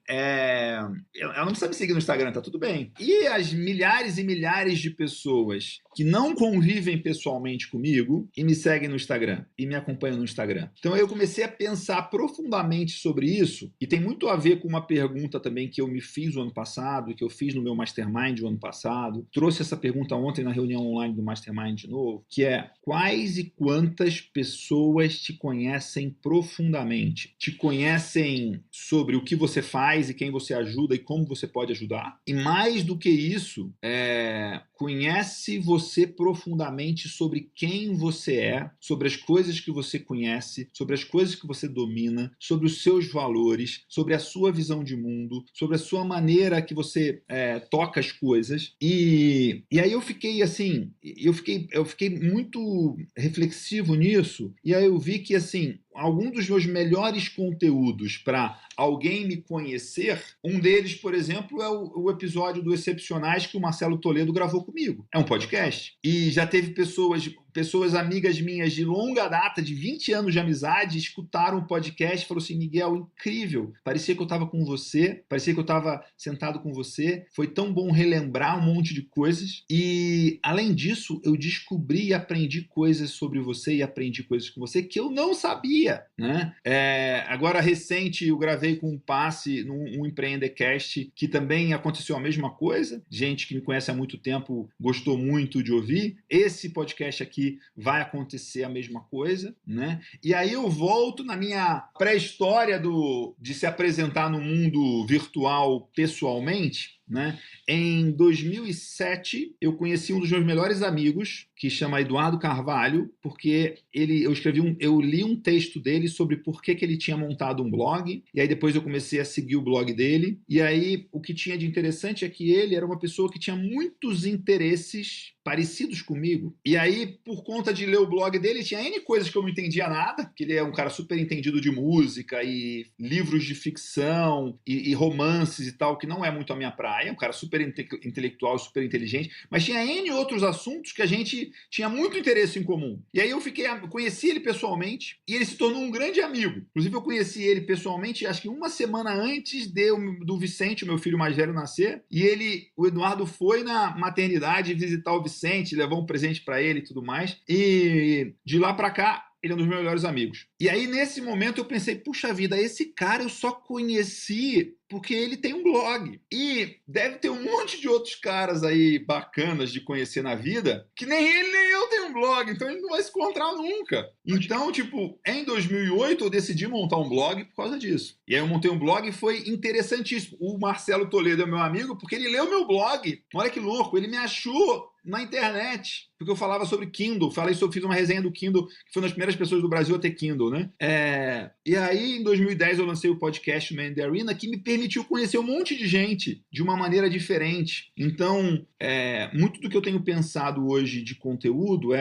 ela não precisa me seguir no Instagram, tá tudo bem. E as milhares e milhares de pessoas que não convivem pessoalmente comigo e me seguem no Instagram e me acompanham no Instagram. Então eu comecei a pensar profundamente sobre isso e tem muito a ver com uma pergunta também que eu me fiz o ano passado e que eu fiz no meu Mastermind o ano passado. Trouxe essa pergunta ontem na reunião online do Mastermind de novo, que é: quais e quantas pessoas te conhecem profundamente? Te conhecem sobre o que você faz e quem você ajuda e como você pode ajudar? E mais do que isso, conhece você profundamente sobre quem você é, sobre as coisas que você conhece, sobre as coisas que você domina, sobre os seus valores, sobre a sua visão de mundo, sobre a sua maneira que você toca as coisas. E aí eu fiquei assim, eu fiquei muito reflexivo nisso, e aí eu vi que assim, algum dos meus melhores conteúdos para alguém me conhecer, um deles, por exemplo, é o episódio do Excepcionais que o Marcelo Toledo gravou comigo. É um podcast. E já teve pessoas amigas minhas de longa data, de 20 anos de amizade, escutaram o podcast e falaram assim: Miguel, incrível, parecia que eu estava com você, parecia que eu estava sentado com você, foi tão bom relembrar um monte de coisas. E, além disso, eu descobri e aprendi coisas sobre você e aprendi coisas com você que eu não sabia, né? Agora, recente, eu gravei com um passe num Empreendecast que também aconteceu a mesma coisa. Gente que me conhece há muito tempo gostou muito de ouvir. Esse podcast aqui que vai acontecer a mesma coisa, né? E aí eu volto na minha pré-história de se apresentar no mundo virtual pessoalmente, né? Em 2007, eu conheci um dos meus melhores amigos, que chama Eduardo Carvalho, porque eu li um texto dele sobre por que ele tinha montado um blog, e aí depois eu comecei a seguir o blog dele, e aí o que tinha de interessante é que ele era uma pessoa que tinha muitos interesses parecidos comigo. E aí, por conta de ler o blog dele, tinha N coisas que eu não entendia nada, porque ele é um cara super entendido de música e livros de ficção e romances e tal, que não é muito a minha praia, um cara super intelectual, super inteligente, mas tinha N outros assuntos que a gente tinha muito interesse em comum. E aí eu conheci ele pessoalmente e ele se tornou um grande amigo. Inclusive, eu conheci ele pessoalmente, acho que uma semana antes do Vicente, o meu filho mais velho, nascer, e o Eduardo foi na maternidade visitar o Vicente, levou um presente para ele e tudo mais, e de lá para cá ele é um dos meus melhores amigos. E aí, nesse momento, eu pensei, puxa vida, esse cara eu só conheci porque ele tem um blog. E deve ter um monte de outros caras aí bacanas de conhecer na vida, que nem ele nem eu tem um blog, então ele não vai se encontrar nunca. Então, tipo, em 2008 eu decidi montar um blog por causa disso. E aí eu montei um blog e foi interessantíssimo. O Marcelo Toledo é meu amigo porque ele leu meu blog. Olha que louco, ele me achou na internet, porque eu falava sobre Kindle, fiz uma resenha do Kindle, que foi uma das primeiras pessoas do Brasil a ter Kindle, né? E aí, em 2010, eu lancei o podcast Man in the Arena, que me permitiu conhecer um monte de gente de uma maneira diferente. Então, muito do que eu tenho pensado hoje de conteúdo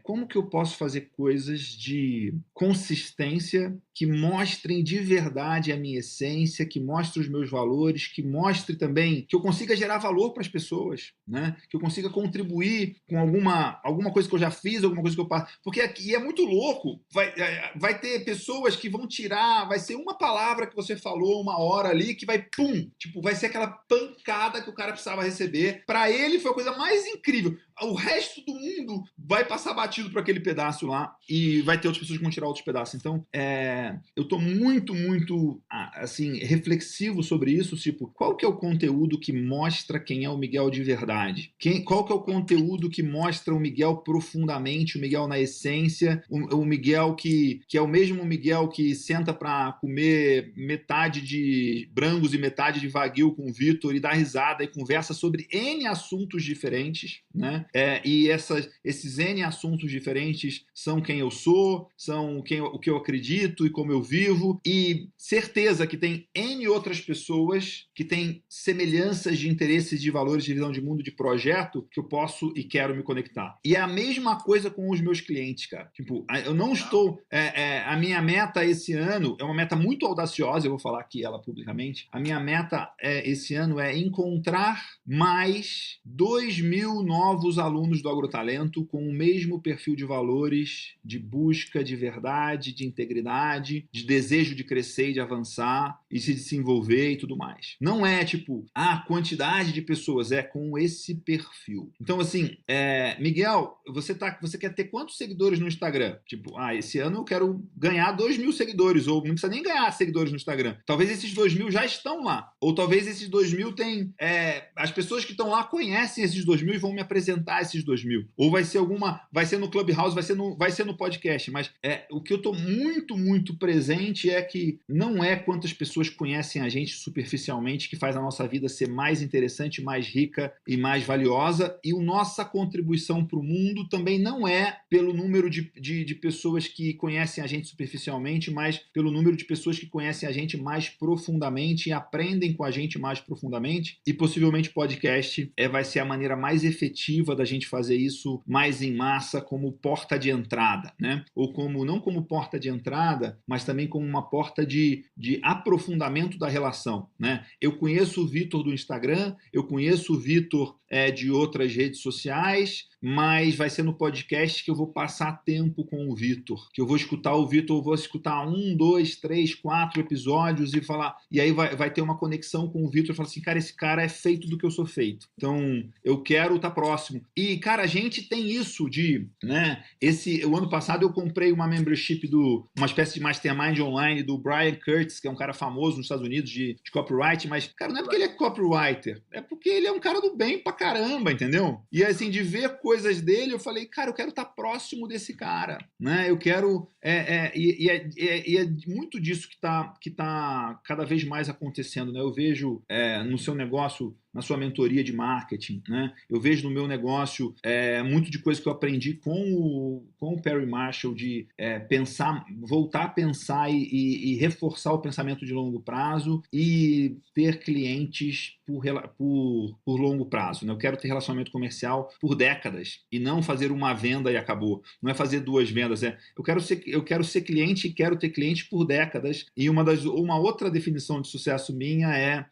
como que eu posso fazer coisas de consistência que mostrem de verdade a minha essência, que mostrem os meus valores, que mostre também que eu consiga gerar valor para as pessoas, né? Que eu consiga contribuir com alguma coisa que eu já fiz, alguma coisa que eu passo. Porque aqui é muito louco, vai ter pessoas que vão tirar, vai ser uma palavra que você falou uma hora ali que vai, pum, tipo, vai ser aquela pancada que o cara precisava receber. Para ele foi a coisa mais incrível. O resto do mundo vai passar batido por aquele pedaço lá e vai ter outras pessoas que vão tirar outros pedaços. Então, eu estou muito, muito assim, reflexivo sobre isso, tipo, qual que é o conteúdo que mostra quem é o Miguel de verdade? Qual que é o conteúdo que mostra o Miguel profundamente, o Miguel na essência, o Miguel que é o mesmo Miguel que senta para comer metade de Brangos e metade de Wagyu com o Vitor e dá risada e conversa sobre N assuntos diferentes, né? E esses N assuntos diferentes são quem eu sou, são o que eu acredito e como eu vivo, e certeza que tem N outras pessoas que têm semelhanças de interesses, de valores, de visão de mundo, de projeto, que eu posso e quero me conectar. E é a mesma coisa com os meus clientes, cara. Tipo, eu não estou... a minha meta esse ano é uma meta muito audaciosa, eu vou falar aqui ela publicamente. A minha meta esse ano é encontrar mais 2.000 novos alunos do Agrotalento com o mesmo perfil de valores, de busca de verdade, de integridade, de desejo de crescer e de avançar e se desenvolver e tudo mais. Não é tipo, a quantidade de pessoas, é com esse perfil. Então, assim, Miguel, você quer ter quantos seguidores no Instagram? Tipo, esse ano eu quero ganhar 2.000 seguidores, ou não precisa nem ganhar seguidores no Instagram. Talvez esses 2.000 já estão lá. Ou talvez esses 2.000 tem... as pessoas que estão lá conhecem esses 2.000 e vão me apresentar esses 2.000. Ou vai ser no Clubhouse, vai ser no podcast, mas o que eu estou muito, muito presente é que não é quantas pessoas conhecem a gente superficialmente que faz a nossa vida ser mais interessante, mais rica e mais valiosa, e a nossa contribuição para o mundo também não é pelo número de pessoas que conhecem a gente superficialmente, mas pelo número de pessoas que conhecem a gente mais profundamente e aprendem com a gente mais profundamente, e possivelmente podcast vai ser a maneira mais efetiva da gente fazer isso mais em massa, como porta de entrada, né? Ou não como porta de entrada, mas também como uma porta de aprofundamento da relação, né? Eu conheço o Vitor do Instagram, eu conheço o Vitor de outras redes sociais, mas vai ser no podcast que eu vou passar tempo com o Vitor, que eu vou escutar o Vitor, eu vou escutar 1, 2, 3, 4 episódios e falar, e aí vai ter uma conexão com o Vitor e falar assim, cara, esse cara é feito do que eu sou feito, então eu quero estar próximo. E, cara, a gente tem isso né, o ano passado eu comprei uma membership uma espécie de mastermind online do Brian Curtis, que é um cara famoso nos Estados Unidos de copyright, mas, cara, não é porque ele é copywriter, é porque ele é um cara do bem pra caramba, entendeu? E, assim, de ver coisas coisas dele, eu falei, cara, eu quero estar próximo desse cara, né? Eu quero... E é muito disso que tá cada vez mais acontecendo, né? Eu vejo no seu negócio, na sua mentoria de marketing, né? Eu vejo no meu negócio muito de coisa que eu aprendi com o Perry Marshall, de pensar, voltar a pensar e reforçar o pensamento de longo prazo e ter clientes por longo prazo, né? Eu quero ter relacionamento comercial por décadas e não fazer uma venda e acabou. Não é fazer 2 vendas, eu quero ser cliente e quero ter clientes por décadas. E uma outra definição de sucesso minha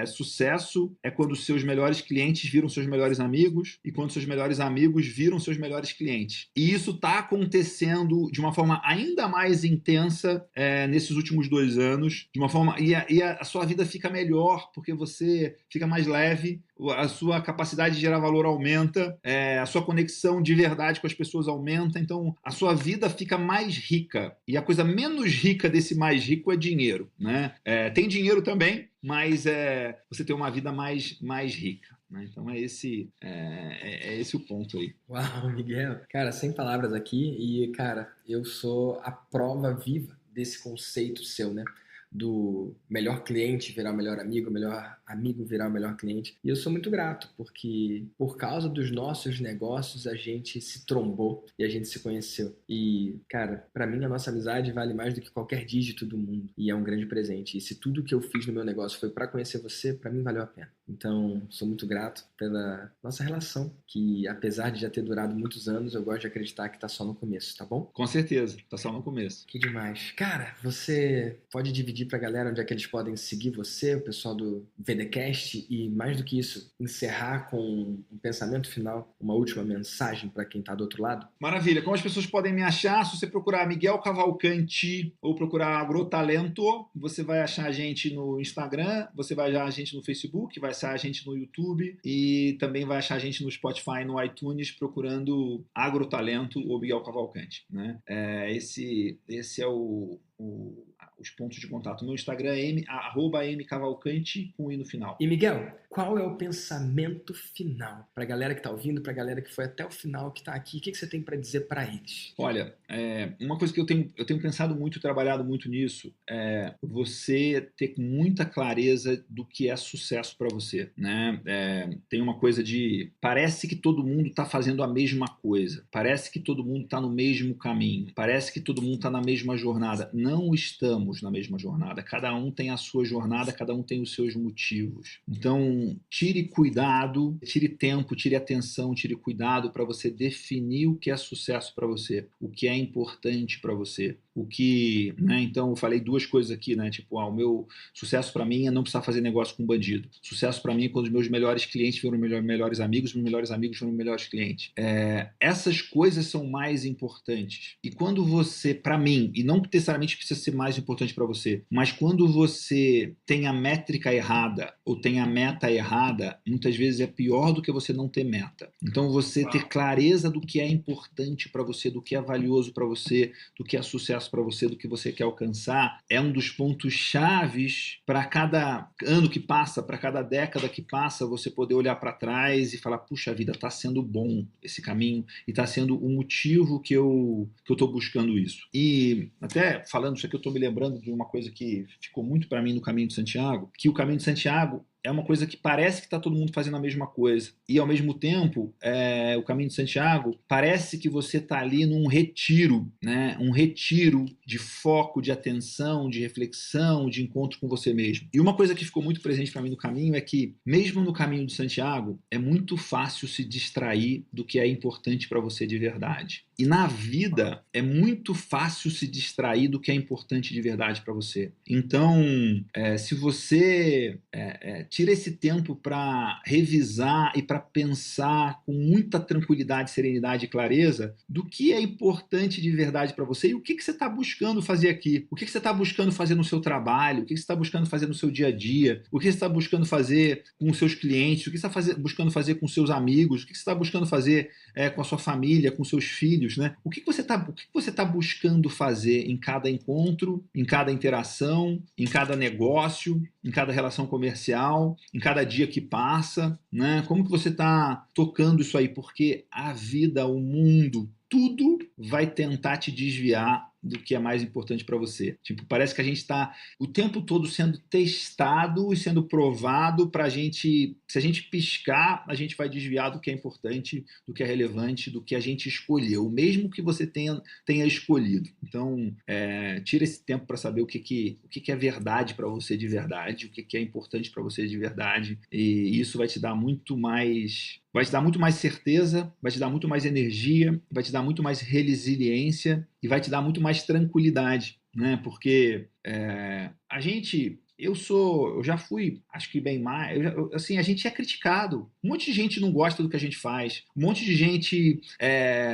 sucesso é quando os seus melhores clientes viram seus melhores amigos e quando seus melhores amigos viram seus melhores clientes. E isso está acontecendo de uma forma ainda mais intensa nesses últimos 2 anos, de uma forma e a sua vida fica melhor porque você fica mais leve, a sua capacidade de gerar valor aumenta, a sua conexão de verdade com as pessoas aumenta, então a sua vida fica mais rica. E a coisa menos rica desse mais rico é dinheiro, né? Tem dinheiro também, mas você tem uma vida mais rica, né? Então é esse o ponto aí. Uau, Miguel. Cara, sem palavras aqui. E, cara, eu sou a prova viva desse conceito seu, né? Do melhor cliente virar o melhor amigo virar o melhor cliente. E eu sou muito grato, porque por causa dos nossos negócios a gente se trombou e a gente se conheceu. E, cara, pra mim a nossa amizade vale mais do que qualquer dígito do mundo. E é um grande presente. E se tudo que eu fiz no meu negócio foi pra conhecer você, pra mim valeu a pena. Então, sou muito grato pela nossa relação, que apesar de já ter durado muitos anos, eu gosto de acreditar que tá só no começo, tá bom? Com certeza, tá só no começo. Que demais. Cara, você pode dividir pra galera onde é que eles podem seguir você, o pessoal do VDcast, e mais do que isso, encerrar com um pensamento final, uma última mensagem para quem tá do outro lado? Maravilha. Como as pessoas podem me achar? Se você procurar Miguel Cavalcanti ou procurar Agrotalento, você vai achar a gente no Instagram, você vai achar a gente no Facebook, vai achar a gente no YouTube e também vai achar a gente no Spotify e no iTunes procurando Agrotalento ou Miguel Cavalcanti, né? Esse é os pontos de contato. Meu Instagram é @mcavalcante com i no final. E Miguel, qual é o pensamento final para a galera que está ouvindo, para a galera que foi até o final, que está aqui? O que você tem para dizer para eles? Olha, uma coisa que eu tenho pensado muito, trabalhado muito nisso, é você ter muita clareza do que é sucesso para você, né? Tem uma coisa parece que todo mundo está fazendo a mesma coisa, parece que todo mundo está no mesmo caminho, parece que todo mundo está na mesma jornada. Não estamos na mesma jornada. Cada um tem a sua jornada, cada um tem os seus motivos. Então, tire cuidado, tire tempo, tire atenção, tire cuidado para você definir o que é sucesso para você, o que é importante para você. Né? Então, eu falei 2 coisas aqui, né? Tipo, o meu sucesso para mim é não precisar fazer negócio com bandido. Sucesso para mim é quando os meus melhores clientes viram meus melhores amigos, meus melhores amigos viram meus melhores clientes. Essas coisas são mais importantes. E quando você, para mim, e não necessariamente precisa ser mais importante para você, mas quando você tem a métrica errada ou tem a meta errada, muitas vezes é pior do que você não ter meta. Então, você ter clareza do que é importante para você, do que é valioso para você, do que é sucesso para você, do que você quer alcançar, é um dos pontos chaves para cada ano que passa, para cada década que passa, você poder olhar para trás e falar, puxa vida, está sendo bom esse caminho e está sendo o motivo que eu estou buscando isso. E até falando isso aqui, eu estou me lembrando de uma coisa que ficou muito para mim no Caminho de Santiago, que o Caminho de Santiago é uma coisa que parece que está todo mundo fazendo a mesma coisa. E, ao mesmo tempo, o Caminho de Santiago parece que você está ali num retiro, né? Um retiro de foco, de atenção, de reflexão, de encontro com você mesmo. E uma coisa que ficou muito presente para mim no caminho é que, mesmo no Caminho de Santiago, é muito fácil se distrair do que é importante para você de verdade. E na vida, é muito fácil se distrair do que é importante de verdade para você. Então, se você tira esse tempo para revisar e para pensar com muita tranquilidade, serenidade e clareza do que é importante de verdade para você e o que você está buscando fazer aqui. O que você está buscando fazer no seu trabalho, o que você está buscando fazer no seu dia a dia, o que você está buscando fazer com os seus clientes, o que você está buscando fazer com os seus amigos, o que você está buscando fazer com a sua família, com seus filhos, né? O que você está buscando fazer em cada encontro, em cada interação, em cada negócio, em cada relação comercial, legal em cada dia que passa, né? Como que você está tocando isso aí? Porque a vida, o mundo, tudo vai tentar te desviar do que é mais importante para você. Tipo, parece que a gente está o tempo todo sendo testado e sendo provado para a gente... Se a gente piscar, a gente vai desviar do que é importante, do que é relevante, do que a gente escolheu, mesmo que você tenha escolhido. Então, tira esse tempo para saber o que é verdade para você de verdade, o que é importante para você de verdade, e isso vai te dar muito mais... Vai te dar muito mais certeza, vai te dar muito mais energia, vai te dar muito mais resiliência e vai te dar muito mais tranquilidade, né? Porque eu já fui, acho que bem mais, assim, a gente é criticado. Um monte de gente não gosta do que a gente faz, um monte de gente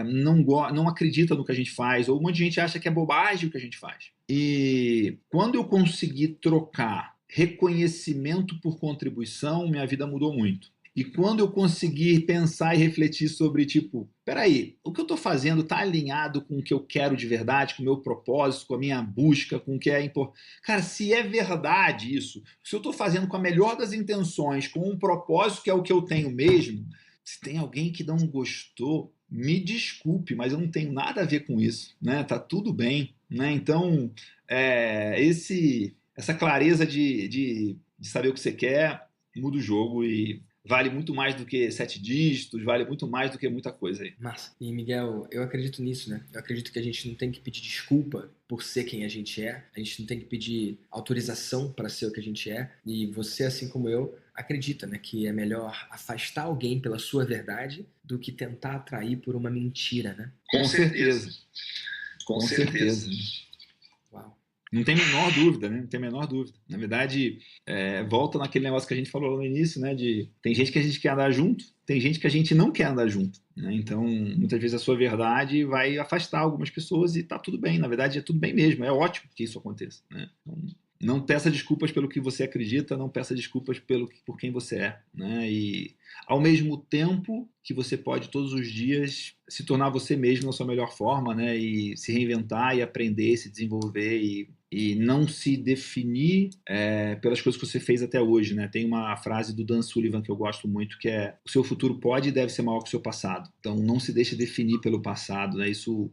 não acredita no que a gente faz, ou um monte de gente acha que é bobagem o que a gente faz. E quando eu consegui trocar reconhecimento por contribuição, minha vida mudou muito. E quando eu conseguir pensar e refletir sobre, tipo, peraí, o que eu estou fazendo está alinhado com o que eu quero de verdade, com o meu propósito, com a minha busca, com o que é importante. Cara, se é verdade isso, se eu estou fazendo com a melhor das intenções, com um propósito que é o que eu tenho mesmo, se tem alguém que não gostou, me desculpe, mas eu não tenho nada a ver com isso, né? Tá tudo bem, né? Então, essa clareza de saber o que você quer muda o jogo e vale muito mais do que 7 dígitos, vale muito mais do que muita coisa aí. Massa. E, Miguel, eu acredito nisso, né? Eu acredito que a gente não tem que pedir desculpa por ser quem a gente é. A gente não tem que pedir autorização para ser o que a gente é. E você, assim como eu, acredita, né? Que é melhor afastar alguém pela sua verdade do que tentar atrair por uma mentira, né? Com certeza. Com certeza. Uau. Não tem a menor dúvida, né? Não tem a menor dúvida. Na verdade, volta naquele negócio que a gente falou no início, né? Tem gente que a gente quer andar junto, tem gente que a gente não quer andar junto, né? Então, muitas vezes a sua verdade vai afastar algumas pessoas e tá tudo bem. Na verdade, é tudo bem mesmo. É ótimo que isso aconteça, né? Então, não peça desculpas pelo que você acredita, não peça desculpas por quem você é, né? E, ao mesmo tempo que você pode, todos os dias, se tornar você mesmo na sua melhor forma, né? E se reinventar e aprender, se desenvolver e não se definir pelas coisas que você fez até hoje, né? Tem uma frase do Dan Sullivan que eu gosto muito, que é: o seu futuro pode e deve ser maior que o seu passado. Então, não se deixe definir pelo passado, né? Isso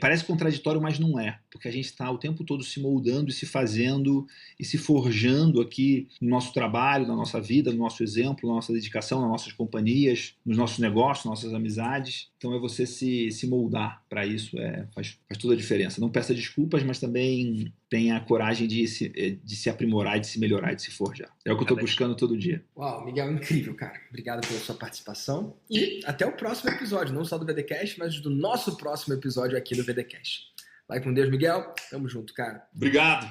parece contraditório, mas não é. Porque a gente está o tempo todo se moldando e se fazendo e se forjando aqui no nosso trabalho, na nossa vida, no nosso exemplo, na nossa dedicação, nas nossas companhias, nos nossos negócios, nas nossas amizades. Então, é você se moldar para isso. Faz toda a diferença. Não peça desculpas, mas também tenha a coragem de se aprimorar, de se melhorar, de se forjar. É o que eu estou buscando todo dia. Uau, Miguel, incrível, cara. Obrigado pela sua participação. E até o próximo episódio, não só do VDCast, mas do nosso próximo episódio aqui do VDCast. Vai com Deus, Miguel. Tamo junto, cara. Obrigado.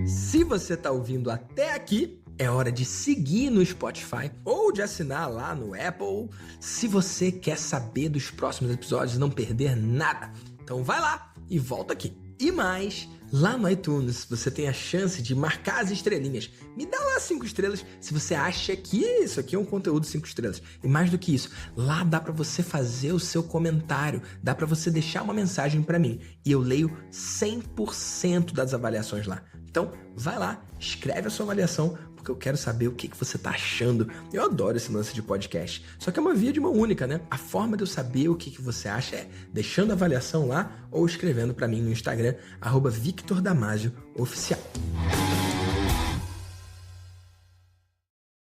Se você tá ouvindo até aqui, é hora de seguir no Spotify ou de assinar lá no Apple se você quer saber dos próximos episódios e não perder nada. Então vai lá e volta aqui. E mais, lá no iTunes você tem a chance de marcar as estrelinhas. Me dá lá 5 estrelas se você acha que isso aqui é um conteúdo 5 estrelas. E mais do que isso, lá dá pra você fazer o seu comentário, dá pra você deixar uma mensagem pra mim. E eu leio 100% das avaliações lá. Então, vai lá, escreve a sua avaliação, porque eu quero saber o que você tá achando. Eu adoro esse lance de podcast. Só que é uma via de mão única, né? A forma de eu saber o que você acha é deixando a avaliação lá ou escrevendo pra mim no Instagram, @VictorDamasio Oficial.